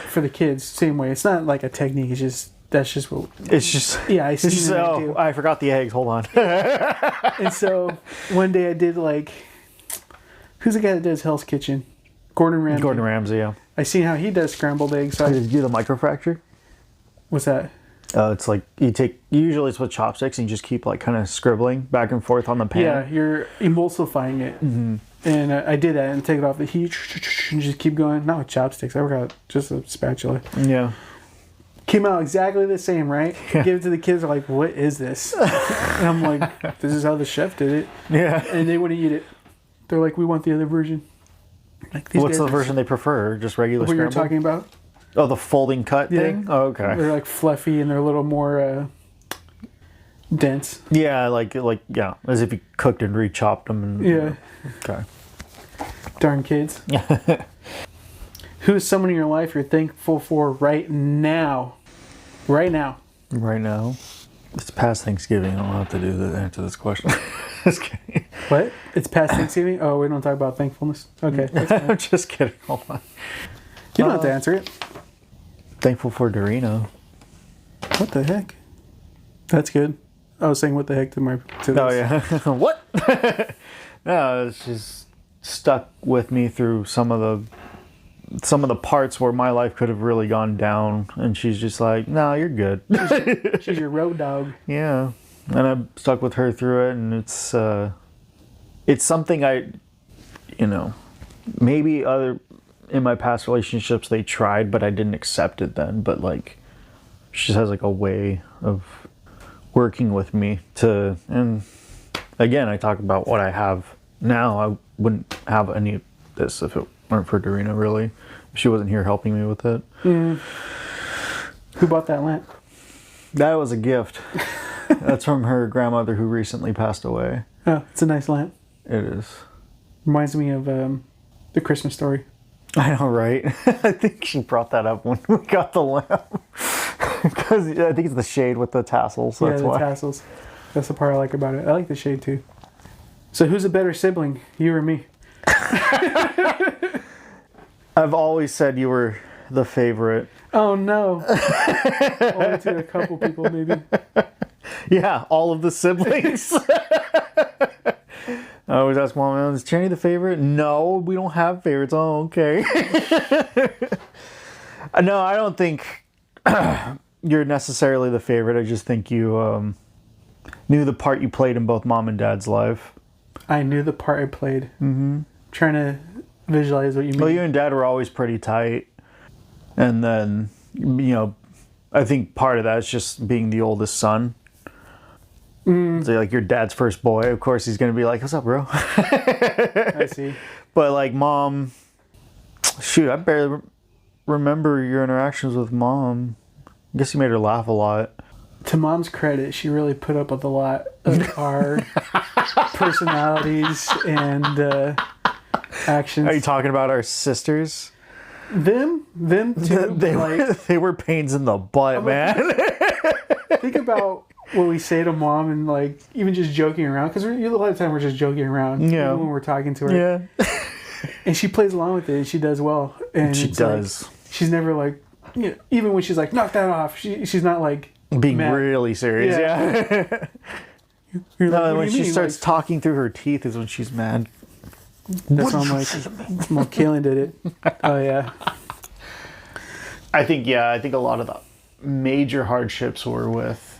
for the kids. Same way. It's not like a technique. It's just what. It's just I see. I forgot the eggs. Hold on. And so one day I did like, who's the guy that does Hell's Kitchen? Gordon Ramsay. Gordon Ramsay. Yeah. I seen how he does scrambled eggs. So did you do the microfracture? What's that? It's like usually it's with chopsticks and you just keep like kind of scribbling back and forth on the pan. Yeah, you're emulsifying it. And I did that and take it off the heat and just keep going. Not with chopsticks. I forgot just a spatula. Yeah. Came out exactly the same, right? Yeah. Give it to the kids. They're like, what is this? And I'm like, this is how the chef did it. Yeah. And they wouldn't eat it. They're like, we want the other version. Like, what's the version they prefer? Just regular scrambled? What you're talking about? Oh, the folding cut thing? Oh, okay. They're like fluffy and they're a little more dense. Yeah, like as if you cooked and re-chopped them. And, Okay. Darn kids. Who's someone in your life you're thankful for right now? Right now. Right now? It's past Thanksgiving. I don't have to answer this question. Just kidding. What? It's past Thanksgiving? Oh, we don't talk about thankfulness? Okay. I'm just kidding. Hold on. You don't have to answer it. Thankful for Dorino. What the heck? That's good. I was saying what the heck to this. Oh, yeah. What? No, it's just stuck with me through some of the parts where my life could have really gone down, and she's just like, no, you're good. She's your road dog. Yeah. And I'm stuck with her through it, and it's something maybe in my past relationships they tried, but I didn't accept it then. But like, she just has like a way of working with me and again, I talk about what I have now. I wouldn't have any of this if it weren't for Dorina, really. If she wasn't here helping me with it. Mm. Who bought that lamp? That was a gift. That's from her grandmother who recently passed away. Oh, it's a nice lamp. It is. Reminds me of the Christmas Story. I know, right? I think she brought that up when we got the lamp. Because I think it's the shade with the tassels. So yeah, that's the why. tassels. That's the part I like about it. I like the shade too. So who's a better sibling, you or me? I've always said you were the favorite. Oh no. Only to a couple people maybe. Yeah, all of the siblings. I always ask Mom, is Channy the favorite? No, we don't have favorites. Oh, okay. No, I don't think you're necessarily the favorite. I just think you knew the part you played in both Mom and Dad's life. I knew the part I played. Mm-hmm. Trying to visualize what you mean. Well, you and Dad were always pretty tight. And then, I think part of that is just being the oldest son. So like your dad's first boy, of course he's gonna be like, "What's up, bro?" I see. But like Mom, shoot, I barely remember your interactions with Mom. I guess you made her laugh a lot. To Mom's credit, she really put up with a lot of our personalities and actions. Are you talking about our sisters? Them too. They were pains in the butt, man. Think about what we say to Mom and like even just joking around, because a lot of the time we're just joking around. Yeah. Even when we're talking to her. Yeah. And she plays along with it and she does well. And she does. Like, she's never like, even when she's like, knock that off, she's not like being mad. really serious. Yeah. You're No, like, when she starts talking through her teeth is when she's mad. That's when I'm like, well, Kaylin did it. Oh yeah. I think a lot of the major hardships were with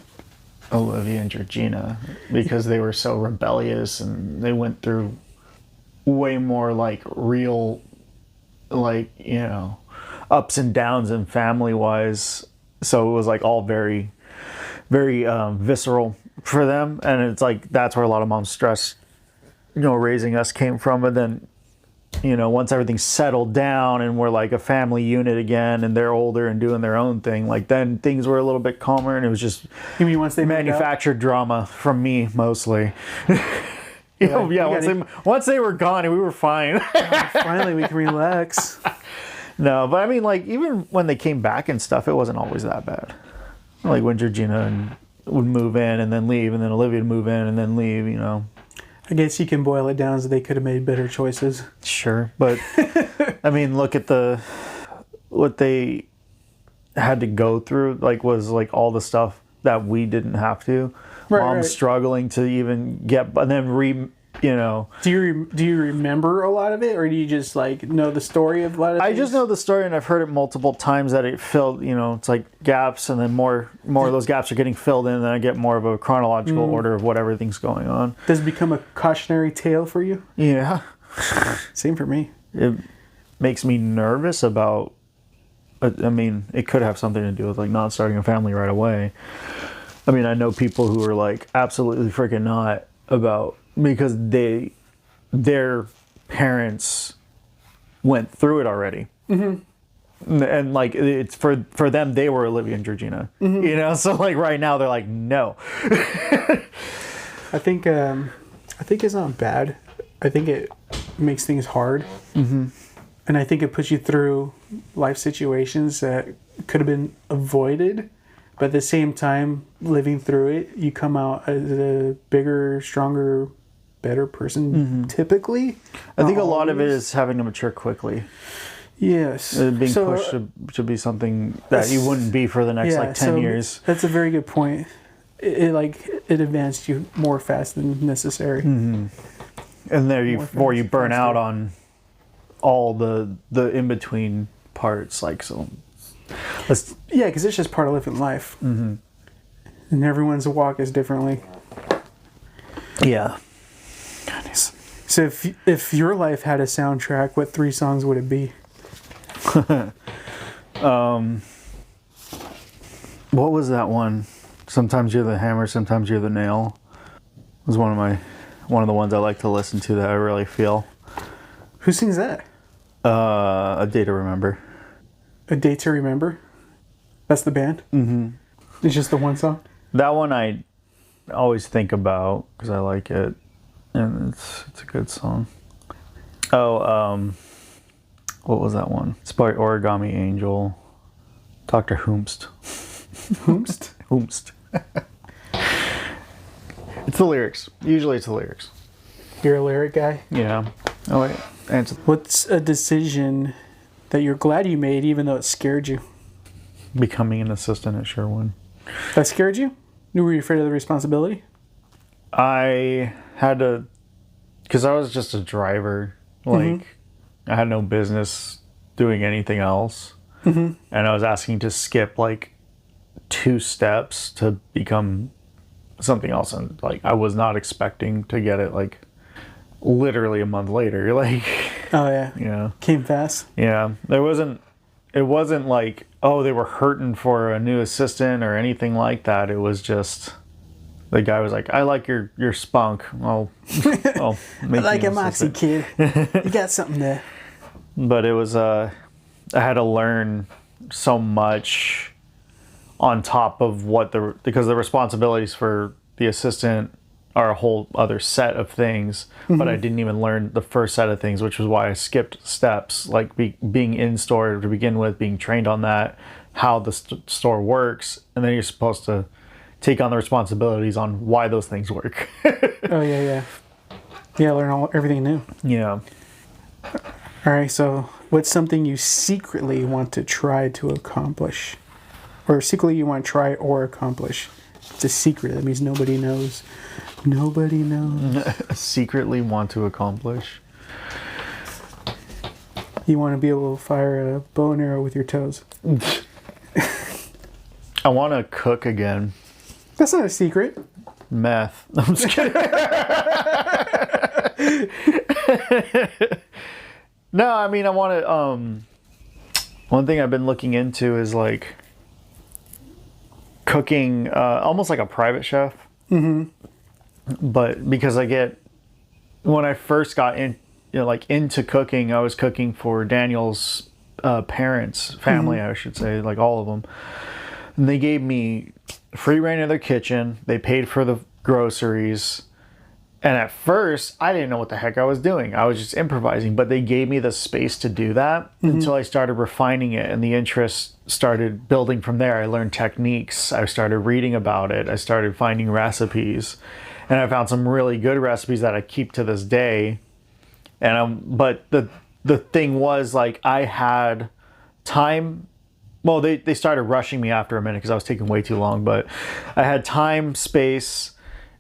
Olivia and Georgina because they were so rebellious and they went through way more like real, like, ups and downs and family wise. So it was like all very, very visceral for them. And it's like, that's where a lot of Mom's stress, raising us came from. But then, once everything's settled down and we're like a family unit again and they're older and doing their own thing, like then things were a little bit calmer and it was just you mean once they manufactured drama from me mostly. Once they were gone and we were fine. Finally we can relax. No, but I mean, like, even when they came back and stuff, it wasn't always that bad. Like when Georgina would move in and then leave, and then Olivia would move in and then leave, I guess you can boil it down so they could have made better choices. Sure, but I mean, look at what they had to go through. Like, was like all the stuff that we didn't have to. Right, Mom's struggling to even get, and then Do you remember a lot of it, or do you just like know the story of a lot of things? I just know the story, and I've heard it multiple times that it filled. It's like gaps, and then more of those gaps are getting filled in, and then I get more of a chronological order of what everything's going on. Does it become a cautionary tale for you? Yeah, same for me. It makes me nervous about. I mean, it could have something to do with like not starting a family right away. I mean, I know people who are like absolutely freaking not about. Because their parents went through it already. Mm-hmm. And like, it's for them, they were Olivia and Georgina, so like right now they're like, no. I think it's not bad. I think it makes things hard. Mm-hmm. And I think it puts you through life situations that could have been avoided. But at the same time, living through it, you come out as a bigger, stronger, better person, typically. I think a lot of it is having to mature quickly. Yes. Being pushed to be something that you wouldn't be for the next 10 years. That's a very good point. It advanced you more fast than necessary. Mm-hmm. And there before you burn faster. out on all the in between parts, like so. Yeah, because it's just part of living life. Mm-hmm. And everyone's walk is differently. Yeah. Nice. So if your life had a soundtrack, what 3 songs would it be? What was that one? Sometimes you're the hammer, sometimes you're the nail. It was one of the ones I like to listen to that I really feel. Who sings that? A Day to Remember. A Day to Remember? That's the band? Mm-hmm. It's just the one song? That one I always think about because I like it. And it's a good song. Oh, what was that one? It's by Origami Angel. Dr. Hoomst. Hoomst? Hoomst. It's the lyrics. Usually it's the lyrics. You're a lyric guy? Yeah. Oh, wait. Answer. What's a decision that you're glad you made even though it scared you? Becoming an assistant at Sherwin. That scared you? Were you afraid of the responsibility? I had to, because I was just a driver. Like, I had no business doing anything else. Mm-hmm. And I was asking to skip like 2 steps to become something else. And like, I was not expecting to get it like literally a month later. Like, oh, yeah. Yeah. Came fast. Yeah. It wasn't like, oh, they were hurting for a new assistant or anything like that. It was just, the guy was like, I like your spunk. I'll make I like you a an moxie assistant. kid. You got something there. But it was, I had to learn so much on top of because the responsibilities for the assistant are a whole other set of things, but I didn't even learn the first set of things, which was why I skipped steps, like being in store to begin with, being trained on that, how the store works, and then you're supposed to take on the responsibilities on why those things work. Oh, yeah. Yeah, learn everything new. Yeah. All right, so what's something you secretly want to try to accomplish? Or secretly you want to try or accomplish? It's a secret. That means nobody knows. Nobody knows. Secretly want to accomplish. You want to be able to fire a bow and arrow with your toes. I want to cook again. That's not a secret. Meth. I'm just kidding. No, I mean, I want to, one thing I've been looking into is like cooking, almost like a private chef. Mm-hmm. But because when I first got into cooking, I was cooking for Daniel's parents, family, I should say, like all of them. And they gave me free reign of their kitchen. They paid for the groceries. And at first, I didn't know what the heck I was doing. I was just improvising, but they gave me the space to do that until I started refining it, and the interest started building from there. I learned techniques. I started reading about it. I started finding recipes, and I found some really good recipes that I keep to this day. But the thing was, like, I had time. Well, they started rushing me after a minute because I was taking way too long, but I had time, space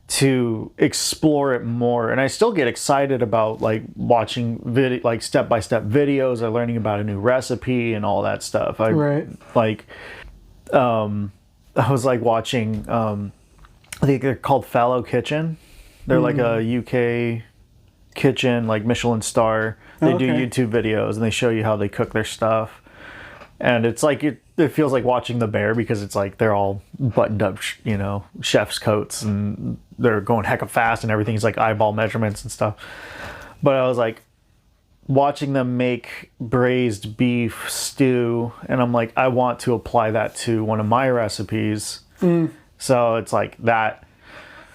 to explore it more, and I still get excited about like watching like step-by-step videos or learning about a new recipe and all that stuff. I was like watching I think they're called Fallow Kitchen. They're like a UK kitchen, like Michelin star. They do YouTube videos and they show you how they cook their stuff. And it's like, it feels like watching The Bear because it's like they're all buttoned up, chef's coats, and they're going hecka fast and everything's like eyeball measurements and stuff. But I was like watching them make braised beef stew, and I'm like, I want to apply that to one of my recipes. So it's like that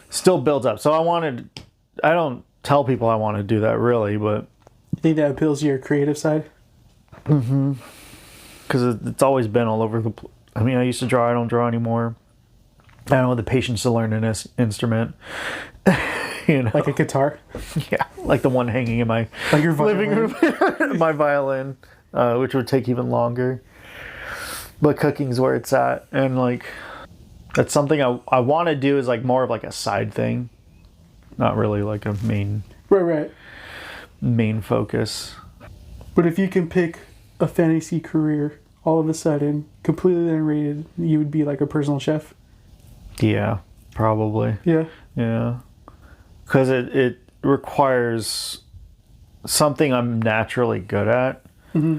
still builds up. So I don't tell people I want to do that really, but. You think that appeals to your creative side? Mm-hmm. Because it's always been all over the place. I mean, I used to draw. I don't draw anymore. I don't have the patience to learn an instrument. Like a guitar? Yeah, like the one hanging in my living room. My violin, which would take even longer. But cooking's where it's at. And like, that's something I want to do is like more of like a side thing. Not really like a main Right. main focus. But if you can pick a fantasy career, all of a sudden, completely unrated, you would be like a personal chef. Yeah, probably. Yeah. Yeah. Because it requires something I'm naturally good at. Mm-hmm.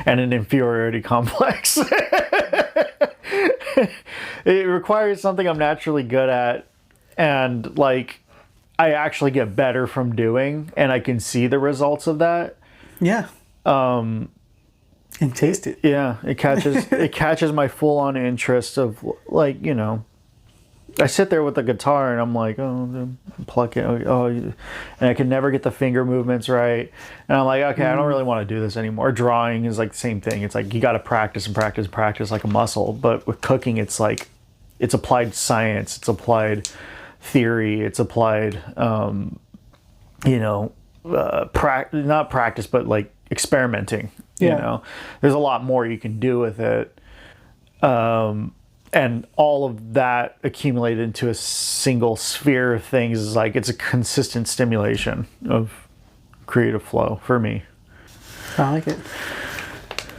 And an inferiority complex. It requires something I'm naturally good at, and like I actually get better from doing, and I can see the results of that. Yeah. And taste it. Yeah, it catches my full on interest of, like, I sit there with the guitar and I'm like, oh, pluck it, and I can never get the finger movements right, and I'm like, okay, I don't really want to do this anymore. Drawing is like the same thing. It's like you got to practice and practice and practice like a muscle. But with cooking, it's like it's applied science, it's applied theory, it's applied, not practice, but like experimenting. Yeah. There's a lot more you can do with it. And all of that accumulated into a single sphere of things is like, it's a consistent stimulation of creative flow for me. I like it.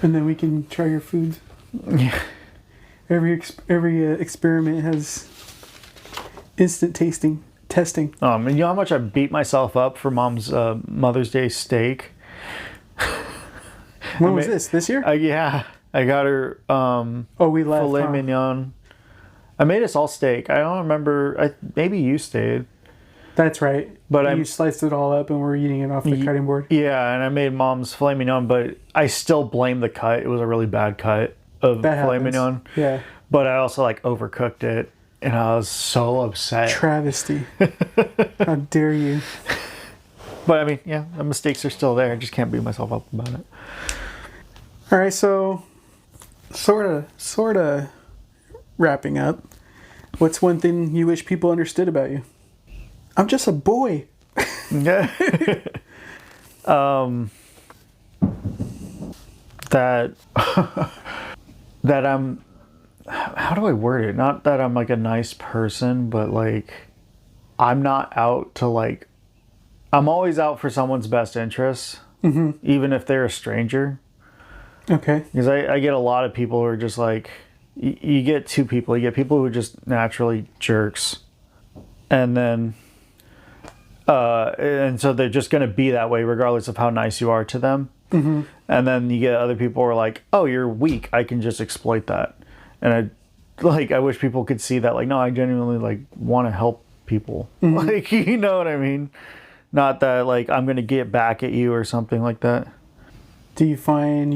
And then we can try your food. Yeah. Every experiment has instant testing. And you know how much I beat myself up for Mom's Mother's Day steak? When was this? This year? Yeah. I got her we left, filet mignon. I made us all steak. I don't remember. Maybe you stayed. That's right. But you sliced it all up and we're eating it off the cutting board. Yeah, and I made Mom's filet mignon, but I still blame the cut. It was a really bad cut of filet mignon. Yeah. But I also overcooked it, and I was so upset. Travesty. How dare you? But I mean, yeah, the mistakes are still there. I just can't beat myself up about it. All right, so sort of wrapping up. What's one thing you wish people understood about you? I'm just a boy. Yeah. that I'm, how do I word it? Not that I'm like a nice person, but like I'm not out to like, I'm always out for someone's best interests, even if they're a stranger. Okay. Because I get a lot of people who are just like, you get two people. You get people who are just naturally jerks. And then, and so they're just going to be that way regardless of how nice you are to them. Mm-hmm. And then you get other people who are like, oh, you're weak. I can just exploit that. And I wish people could see that. Like, no, I genuinely like want to help people. Mm-hmm. Like, you know what I mean? Not that like I'm going to get back at you or something like that. Do you find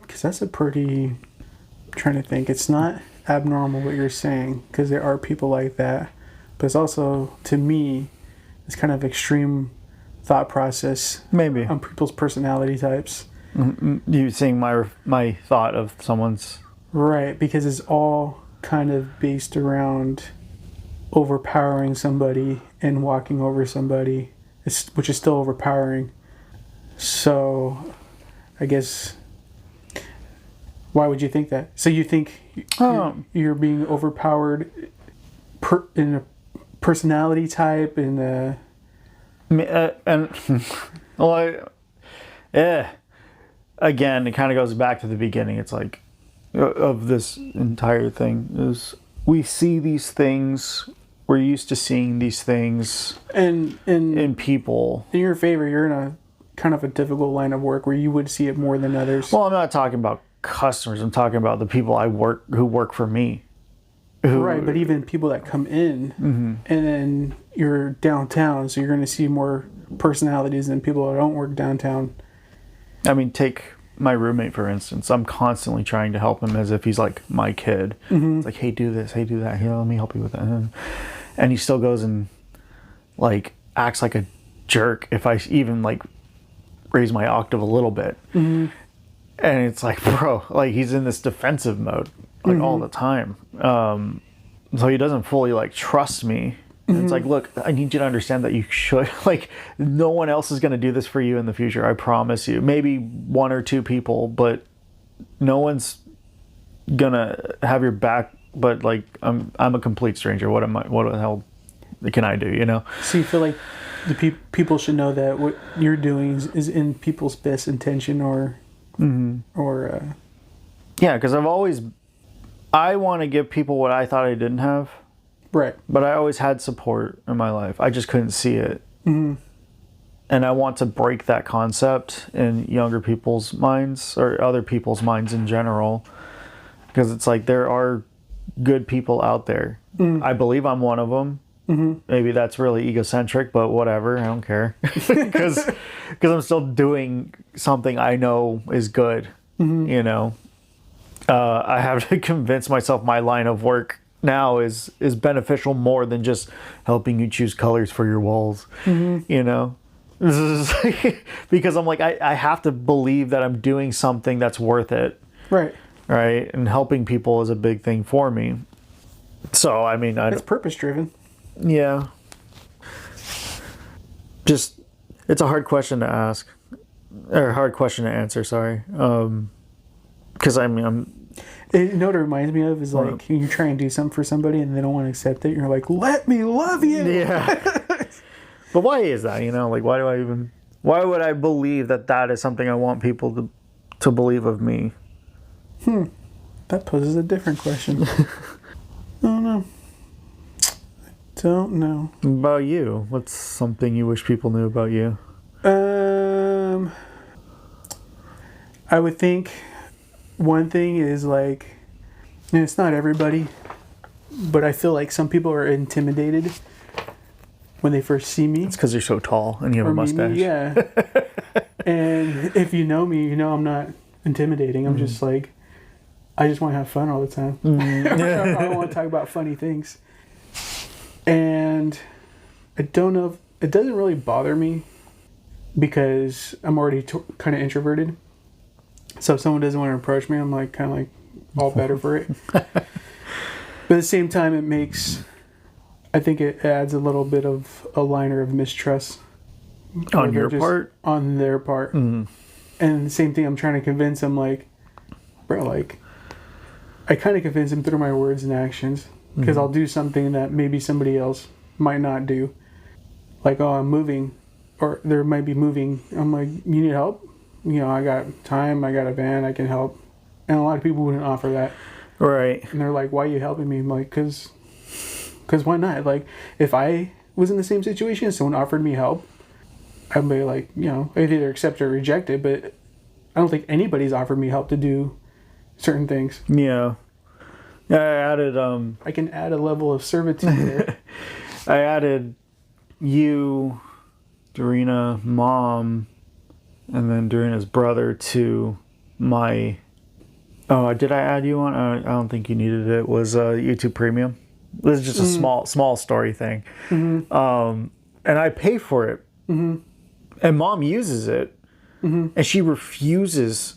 because that's a pretty, I'm trying to think, it's not abnormal what you're saying, because there are people like that, but it's also, to me, it's kind of extreme thought process. Maybe. On people's personality types. You seeing my thought of someone's... Right, because it's all kind of based around overpowering somebody and walking over somebody, which is still overpowering. So, I guess, why would you think that? So you think you're being overpowered in a personality type, in a... Again, it kind of goes back to the beginning. It's like, of this entire thing, is we see these things, we're used to seeing these things in people. In your favor, you're in a kind of a difficult line of work where you would see it more than others. Well, I'm not talking about customers. I'm talking about the people who work for me. Right, but even people that come in, and then you're downtown, so you're going to see more personalities than people that don't work downtown. I mean, take my roommate, for instance. I'm constantly trying to help him as if he's like my kid. Mm-hmm. It's like, hey, do this, hey, do that. Here, let me help you with that. And he still goes and like acts like a jerk if I even like raise my octave a little bit. Mm-hmm. And it's like, bro, like he's in this defensive mode like all the time. So he doesn't fully like trust me. And it's like, look, I need you to understand that you should, like, no one else is going to do this for you in the future. I promise you. Maybe one or two people, but no one's going to have your back. But like, I'm a complete stranger. What the hell can I do, you know? So you feel like the people should know that what you're doing is in people's best intention, or Yeah, because I want to give people what I thought I didn't have. right. But I always had support in my life. I just couldn't see it. And I want to break that concept in younger people's minds, or other people's minds in general. Because it's like, there are good people out there. I believe I'm one of them. Maybe that's really egocentric, but whatever. I don't care. Because I'm still doing something I know is good. You know? I have to convince myself my line of work now is beneficial more than just helping you choose colors for your walls. You know? This is because I'm like, I have to believe that I'm doing something that's worth it. Right. Right? And helping people is a big thing for me. So, I mean, It's purpose driven. yeah. Just, it's a hard question to ask. Or a hard question to answer, sorry. Because I mean, You know what it reminds me of is like when you try and do something for somebody and they don't want to accept it. You're like, let me love you. Yeah. But why is that? You know, like, why would I believe that is something I want people to believe of me? That poses a different question. I don't know. About you, what's something you wish people knew about you? I would think one thing is like, and it's not everybody, but I feel like some people are intimidated when they first see me. It's because you're so tall and you have a mustache. Yeah. And if you know me, you know I'm not intimidating. I'm just like, I just want to have fun all the time. I don't want to talk about funny things. And I don't know if it doesn't really bother me because I'm already kind of introverted. So if someone doesn't want to approach me, I'm like kind of like all better for it. But at the same time, I think it adds a little bit of a liner of mistrust. On your part? On their part. And the same thing, I'm trying to convince them, like, bro, like, I kind of convince them through my words and actions. Because I'll do something that maybe somebody else might not do. Like, oh, I'm moving. Or there might be moving. I'm like, you need help? You know, I got time, I got a van, I can help. And a lot of people wouldn't offer that. Right. And they're like, why are you helping me? I'm like, because why not? Like, if I was in the same situation and someone offered me help, I'd be like, you know, I'd either accept or reject it. But I don't think anybody's offered me help to do certain things. Yeah. I added, I can add a level of servitude there. I added you, Dorina, Mom, and then Dorina's brother to my... Oh, did I add you on? I don't think you needed it. It was YouTube Premium. This is just a small story thing. And I pay for it. And Mom uses it. And she refuses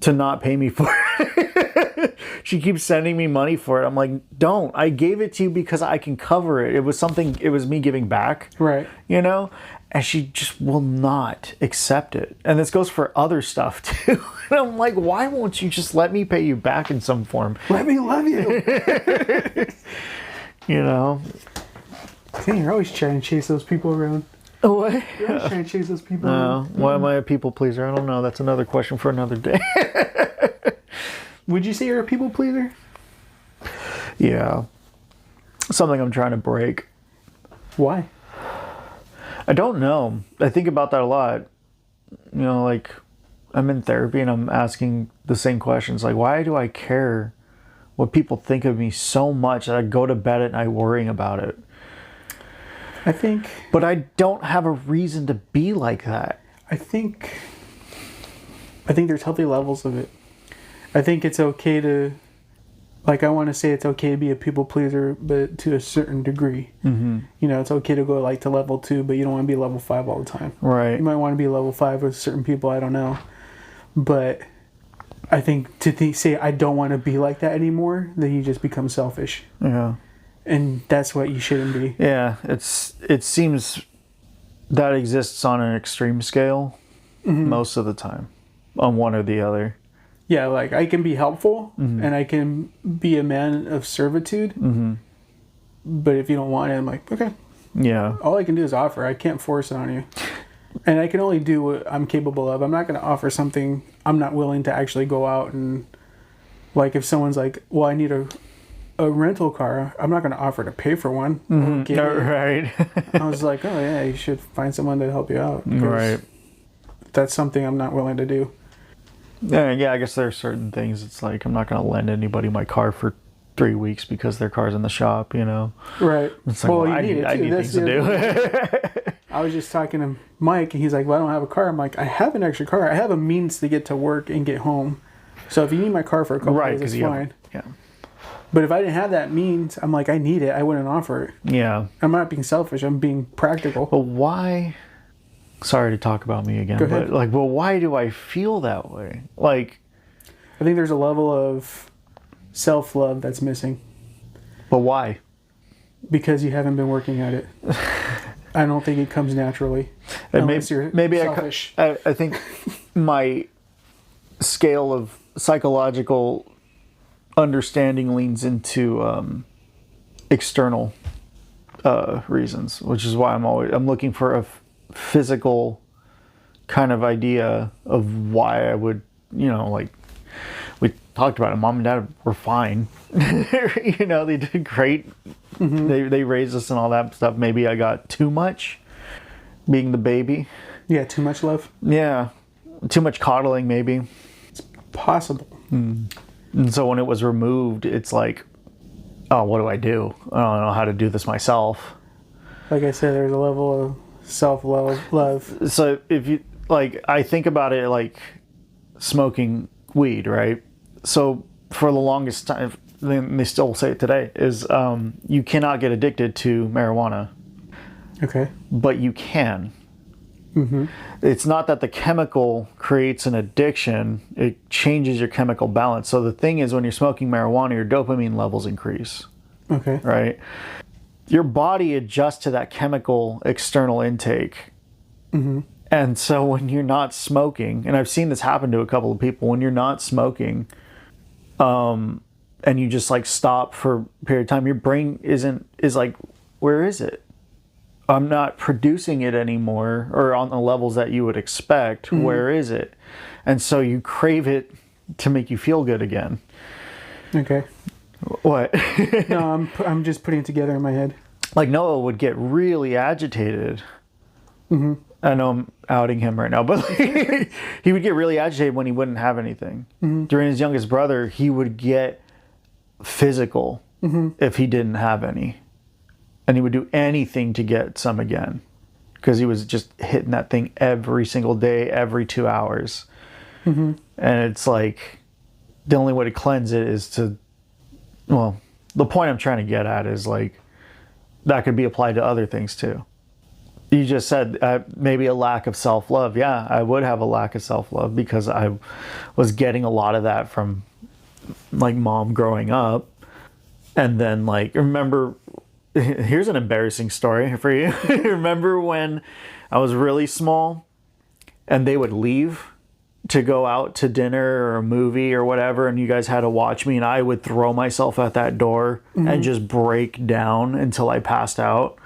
to not pay me for it. She keeps sending me money for it. I'm like, don't. I gave it to you because I can cover it. It was me giving back. Right. You know? And she just will not accept it. And this goes for other stuff too. And I'm like, why won't you just let me pay you back in some form? Let me love you. You know? See, you're always trying to chase those people around. What? You're always trying to chase those people around. Why am I a people pleaser? I don't know. That's another question for another day. Would you say you're a people pleaser? Yeah. Something I'm trying to break. Why? I don't know. I think about that a lot. You know, like, I'm in therapy and I'm asking the same questions. Like, why do I care what people think of me so much that I go to bed at night worrying about it? But I don't have a reason to be like that. I think there's healthy levels of it. I think it's okay to, like, I want to say it's okay to be a people pleaser, but to a certain degree. You know, it's okay to go like to level 2, but you don't want to be level 5 all the time. Right. You might want to be level 5 with certain people. I don't know, but I think to say I don't want to be like that anymore, then you just become selfish. Yeah. And that's what you shouldn't be. Yeah. It seems that exists on an extreme scale most of the time, on one or the other. Yeah, like I can be helpful and I can be a man of servitude, But if you don't want it, I'm like, okay. Yeah. All I can do is offer. I can't force it on you. And I can only do what I'm capable of. I'm not going to offer something I'm not willing to actually go out and, like, if someone's like, well, I need a rental car, I'm not going to offer to pay for one. Mm-hmm. Right. I was like, oh, yeah, you should find someone to help you out. Right. That's something I'm not willing to do. Yeah, I guess there are certain things. It's like, I'm not going to lend anybody my car for 3 weeks because their car's in the shop, you know? Right. It's like, well, you need it, too. I need things to do. I was just talking to Mike, and he's like, well, I don't have a car. I'm like, I have an extra car. I have a means to get to work and get home. So if you need my car for a couple days, it's fine. Yeah. But if I didn't have that means, I'm like, I need it. I wouldn't offer it. Yeah. I'm not being selfish. I'm being practical. But why... Sorry to talk about me again, but like, well, why do I feel that way? Like... I think there's a level of self-love that's missing. But why? Because you haven't been working at it. I don't think it comes naturally. Unless you're selfish. I think my scale of psychological understanding leans into external reasons, which is why I'm looking for a physical kind of idea of why I would, you know, like we talked about it. Mom and Dad were fine. You know, they did great. Mm-hmm. They raised us and all that stuff. Maybe I got too much being the baby. Yeah, too much love. Yeah, too much coddling maybe. It's possible. And so when it was removed, it's like, oh, what do? I don't know how to do this myself. Like I said, there's a level of self-love. So if you, like, I think about it like smoking weed, right? So for the longest time, they still say it today, is you cannot get addicted to marijuana. Okay. But you can. Mm-hmm. It's not that the chemical creates an addiction, it changes your chemical balance. So the thing is, when you're smoking marijuana, your dopamine levels increase. Okay. Right? Your body adjusts to that chemical external intake. Mm-hmm. And so when you're not smoking, and I've seen this happen to a couple of people, when you're not smoking, and you just like stop for a period of time, your brain is like, where is it? I'm not producing it anymore, or on the levels that you would expect. Mm-hmm. Where is it? And so you crave it to make you feel good again. Okay. What? No, I'm just putting it together in my head. Like Noah would get really agitated. Mm-hmm. I know I'm outing him right now, but like, he would get really agitated when he wouldn't have anything. Mm-hmm. During his youngest brother, he would get physical if he didn't have any. And he would do anything to get some again. Because he was just hitting that thing every single day, every 2 hours. Mm-hmm. And it's like, the only way to cleanse it is to, well, the point I'm trying to get at is like, that could be applied to other things too. You just said maybe a lack of self-love. Yeah, I would have a lack of self-love because I was getting a lot of that from like mom growing up. And then like, remember, here's an embarrassing story for you. Remember when I was really small and they would leave to go out to dinner or a movie or whatever, and you guys had to watch me, and I would throw myself at that door and just break down until I passed out?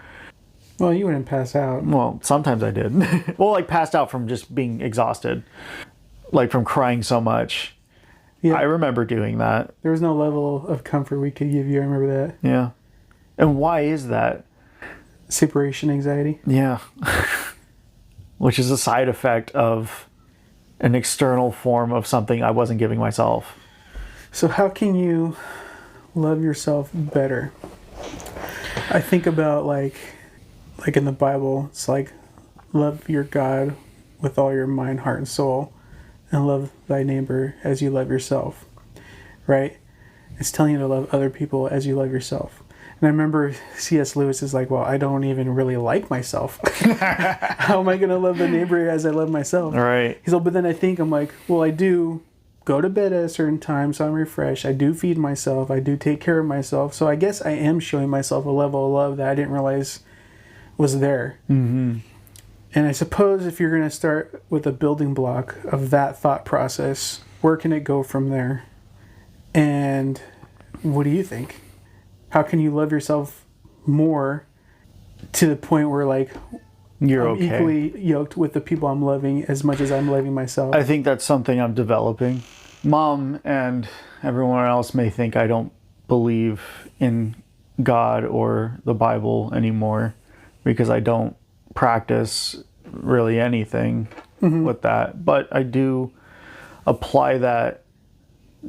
Well, you wouldn't pass out. Well, sometimes I did. Well, like passed out from just being exhausted, like from crying so much. Yeah. I remember doing that. There was no level of comfort we could give you. I remember that. Yeah. And why is that? Separation anxiety. Yeah. Which is a side effect of an external form of something I wasn't giving myself. So how can you love yourself better? I think about like in the Bible, it's like love your God with all your mind, heart, and soul, and love thy neighbor as you love yourself, right? It's telling you to love other people as you love yourself. And I remember C.S. Lewis is like, well, I don't even really like myself. How am I going to love the neighbor as I love myself? Right. He's like, but then I'm like, well, I do go to bed at a certain time, so I'm refreshed. I do feed myself. I do take care of myself. So I guess I am showing myself a level of love that I didn't realize was there. Mm-hmm. And I suppose if you're going to start with a building block of that thought process, where can it go from there? And what do you think? How can you love yourself more to the point where like You're I'm okay. equally yoked with the people I'm loving as much as I'm loving myself. I think that's something I'm developing. Mom and everyone else may think I don't believe in God or the Bible anymore because I don't practice really anything with that. But I do apply that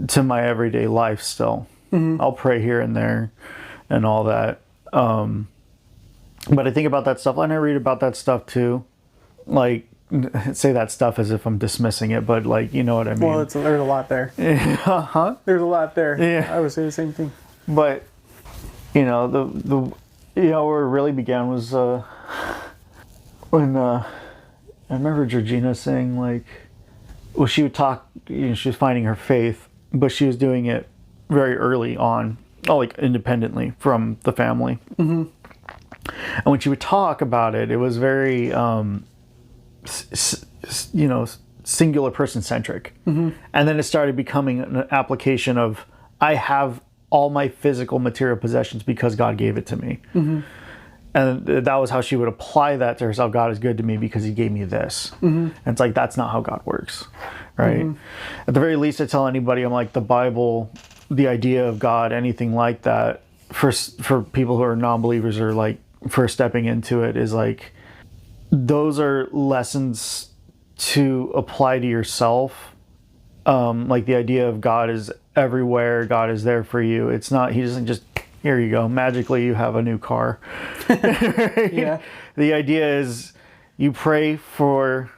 to my everyday life still. I'll pray here and there and all that. But I think about that stuff and I read about that stuff too. Like, say that stuff as if I'm dismissing it, but like, you know what I mean? Well, there's a lot there. Uh-huh. There's a lot there. Yeah. I would say the same thing. But, you know, where it really began was when I remember Georgina saying, like, well, she would talk, you know, she was finding her faith, but she was doing it very early on, like independently from the family. And when she would talk about it, it was very, you know, singular person centric. And then it started becoming an application of, I have all my physical material possessions because God gave it to me. And that was how she would apply that to herself. God is good to me because he gave me this. And it's like, that's not how God works, right? At the very least, I tell anybody, I'm like, the Bible, the idea of God, anything like that, for people who are non-believers or like first stepping into it, is like, those are lessons to apply to yourself. Like the idea of God is everywhere, God is there for you. It's not, he doesn't just, here you go, magically you have a new car. Right? Yeah. The idea is you pray for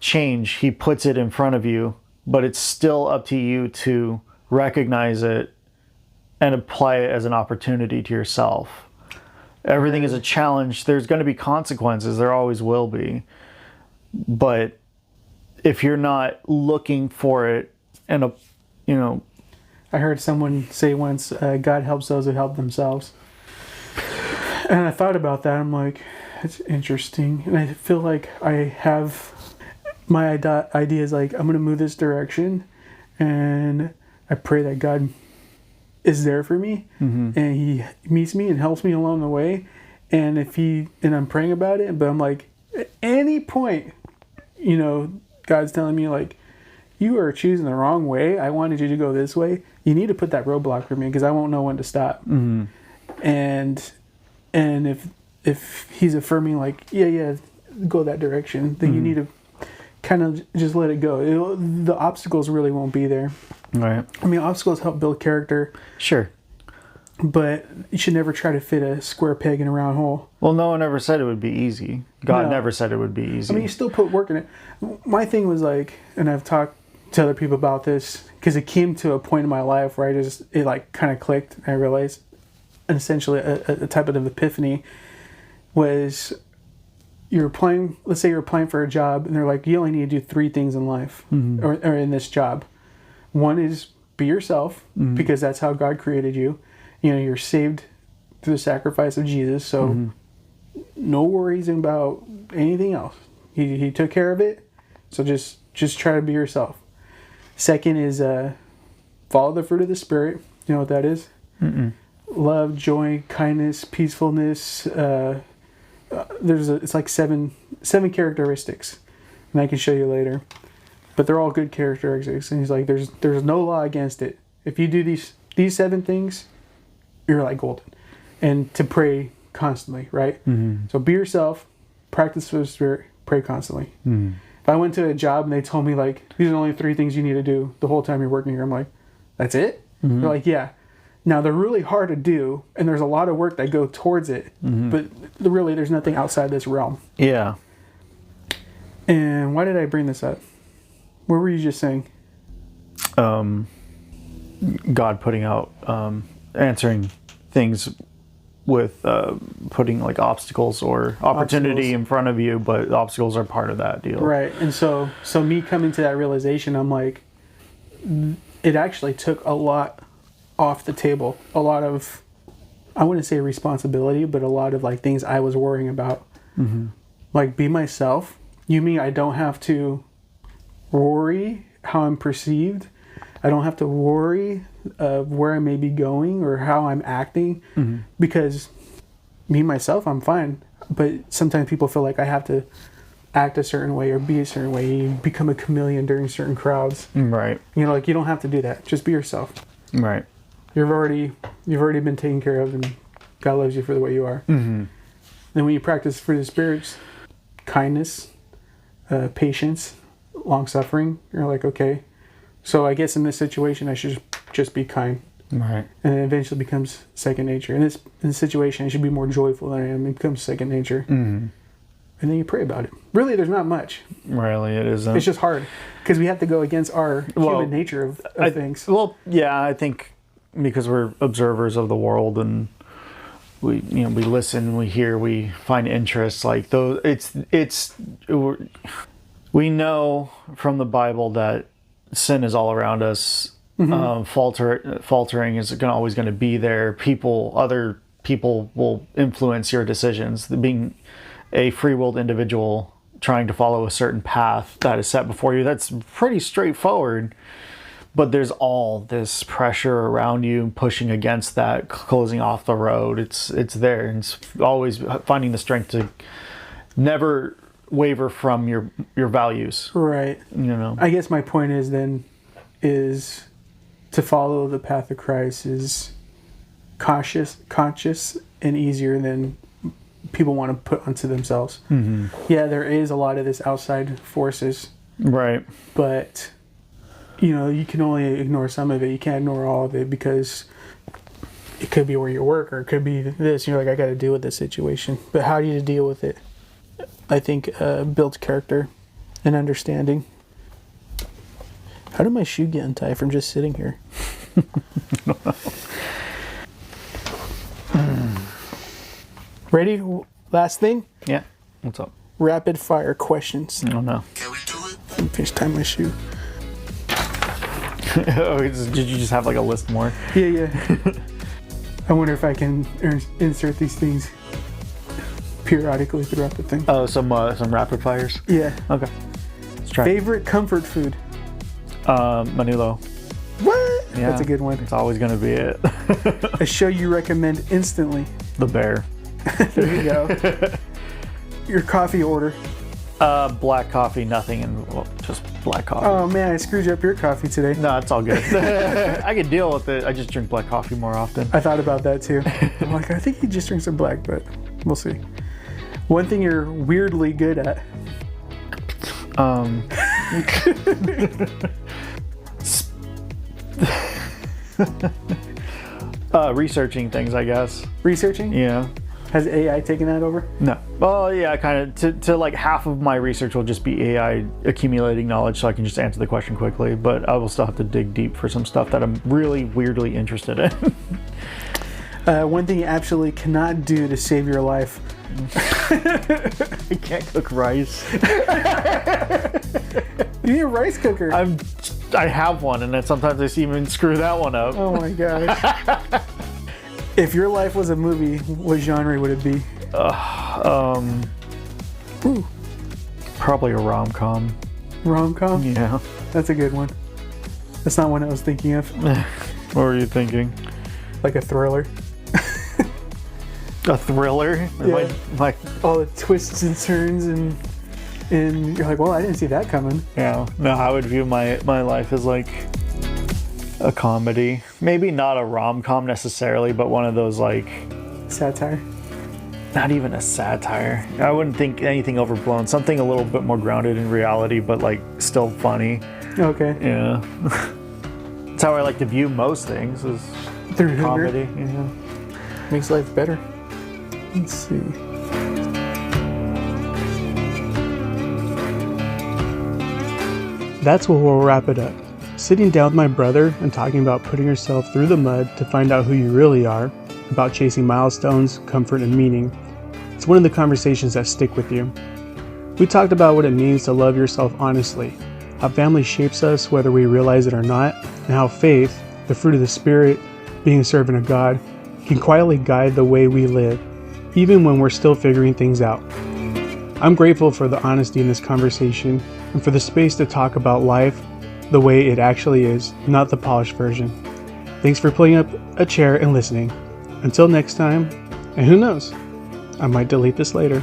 change, he puts it in front of you, but it's still up to you to recognize it and apply it as an opportunity to yourself. Everything is a challenge. There's going to be consequences. There always will be. But if you're not looking for it and, you know... I heard someone say once, God helps those who help themselves. And I thought about that. I'm like, it's interesting. And I feel like I have... My idea is like, I'm going to move this direction. And I pray that God is there for me, and he meets me and helps me along the way. And and I'm praying about it, but I'm like, at any point, you know, God's telling me like, you are choosing the wrong way. I wanted you to go this way. You need to put that roadblock for me because I won't know when to stop. And if he's affirming like, yeah, go that direction, then you need to kind of just let it go. The obstacles really won't be there. Right. I mean, obstacles help build character. Sure. But you should never try to fit a square peg in a round hole. Well, no one ever said it would be easy. God never said it would be easy. I mean, you still put work in it. My thing was like, and I've talked to other people about this, because it came to a point in my life where it like kind of clicked. I realized, and essentially a type of epiphany was, let's say you're applying for a job, and they're like, you only need to do 3 things in life, or in this job. One is be yourself, because that's how God created you. You know, you're saved through the sacrifice of Jesus, so no worries about anything else. He took care of it, so just try to be yourself. Second is follow the fruit of the Spirit. You know what that is? Love, joy, kindness, peacefulness. It's like seven characteristics, and I can show you later. But they're all good characteristics, and he's like, there's no law against it. If you do these 7 things, you're like golden. And to pray constantly, right? So be yourself, practice for the Spirit, pray constantly. If I went to a job and they told me like, these are the only 3 things you need to do the whole time you're working here, I'm like, that's it? They're like, yeah. Now they're really hard to do, and there's a lot of work that go towards it, but really there's nothing outside this realm. Yeah. And why did I bring this up? What were you just saying? God putting out, answering things with putting like obstacles or opportunity in front of you, but obstacles are part of that deal. Right. And so me coming to that realization, I'm like, it actually took a lot off the table. A lot of, I wouldn't say responsibility, but a lot of like things I was worrying about. Like, be myself. You mean I don't have to worry how I'm perceived? I don't have to worry of where I may be going or how I'm acting, because me, myself, I'm fine. But sometimes people feel like I have to act a certain way or be a certain way. You become a chameleon during certain crowds. Right. You know, like, you don't have to do that. Just be yourself. Right. You've already been taken care of, and God loves you for the way you are. Mm-hmm. Then when you practice fruit of the spirits, kindness, patience, long suffering, you're like, okay, so I guess in this situation I should just be kind. Right. And it eventually becomes second nature. In this situation, I should be more joyful than I am. It becomes second nature. Mm-hmm. And then you pray about it. Really, there's not much. Really, it isn't. It's just hard because we have to go against our human nature of things. Well, yeah, I think because we're observers of the world, and we listen, we hear, we find interests like those. We know from the Bible that sin is all around us. Mm-hmm. Faltering is always going to be there. Other people will influence your decisions. Being a free-willed individual trying to follow a certain path that is set before you, that's pretty straightforward. But there's all this pressure around you pushing against that, closing off the road. It's there, and it's always finding the strength to never waver from your values. Right. I guess my point is to follow the path of Christ is conscious and easier than people want to put onto themselves. Mm-hmm. Yeah, there is a lot of this outside forces. Right. But, you can only ignore some of it. You can't ignore all of it because it could be where you work or it could be this. You're like, I got to deal with this situation. But how do you deal with it? I think builds character and understanding. How did my shoe get untied from just sitting here? I don't know. Ready? Last thing? Yeah. What's up? Rapid fire questions. I don't know. Can we do it? Let me finish tying my shoe. Did you just have like a list more? Yeah. I wonder if I can insert these things periodically throughout the thing. Oh, some rapid fires? Yeah. Okay. Let's try. Favorite comfort food? Manilo. What? Yeah, that's a good one. It's always going to be it. A show you recommend instantly? The Bear. There you go. Your coffee order? Black coffee, nothing, and just black coffee. Oh man, I screwed you up your coffee today. No, it's all good. I can deal with it. I just drink black coffee more often. I thought about that too. I'm like, I think he just drinks some black, but we'll see. One thing you're weirdly good at? Researching things, I guess. Researching? Yeah. Has AI taken that over? No. Well, yeah, kind of. To like half of my research will just be AI accumulating knowledge, so I can just answer the question quickly. But I will still have to dig deep for some stuff that I'm really weirdly interested in. One thing you absolutely cannot do to save your life. I can't cook rice. You need a rice cooker. I have one, and then sometimes I even screw that one up. Oh my gosh. If your life was a movie, what genre would it be? Probably a rom-com. Rom-com? Yeah. That's a good one. That's not one I was thinking of. What were you thinking? Like a thriller. A thriller? Yeah. Like all the twists and turns and you're like, well, I didn't see that coming. Yeah. No, I would view my life as like a comedy. Maybe not a rom-com necessarily, but one of those like... Satire? Not even a satire. I wouldn't think anything overblown. Something a little bit more grounded in reality, but like still funny. Okay. Yeah. That's how I like to view most things, is through comedy. Yeah. Makes life better. Let's see. That's where we'll wrap it up. Sitting down with my brother and talking about putting yourself through the mud to find out who you really are, about chasing milestones, comfort, and meaning. It's one of the conversations that stick with you. We talked about what it means to love yourself honestly, how family shapes us whether we realize it or not, and how faith, the fruit of the Spirit, being a servant of God, can quietly guide the way we live, even when we're still figuring things out. I'm grateful for the honesty in this conversation and for the space to talk about life the way it actually is, not the polished version. Thanks for pulling up a chair and listening. Until next time, and who knows, I might delete this later.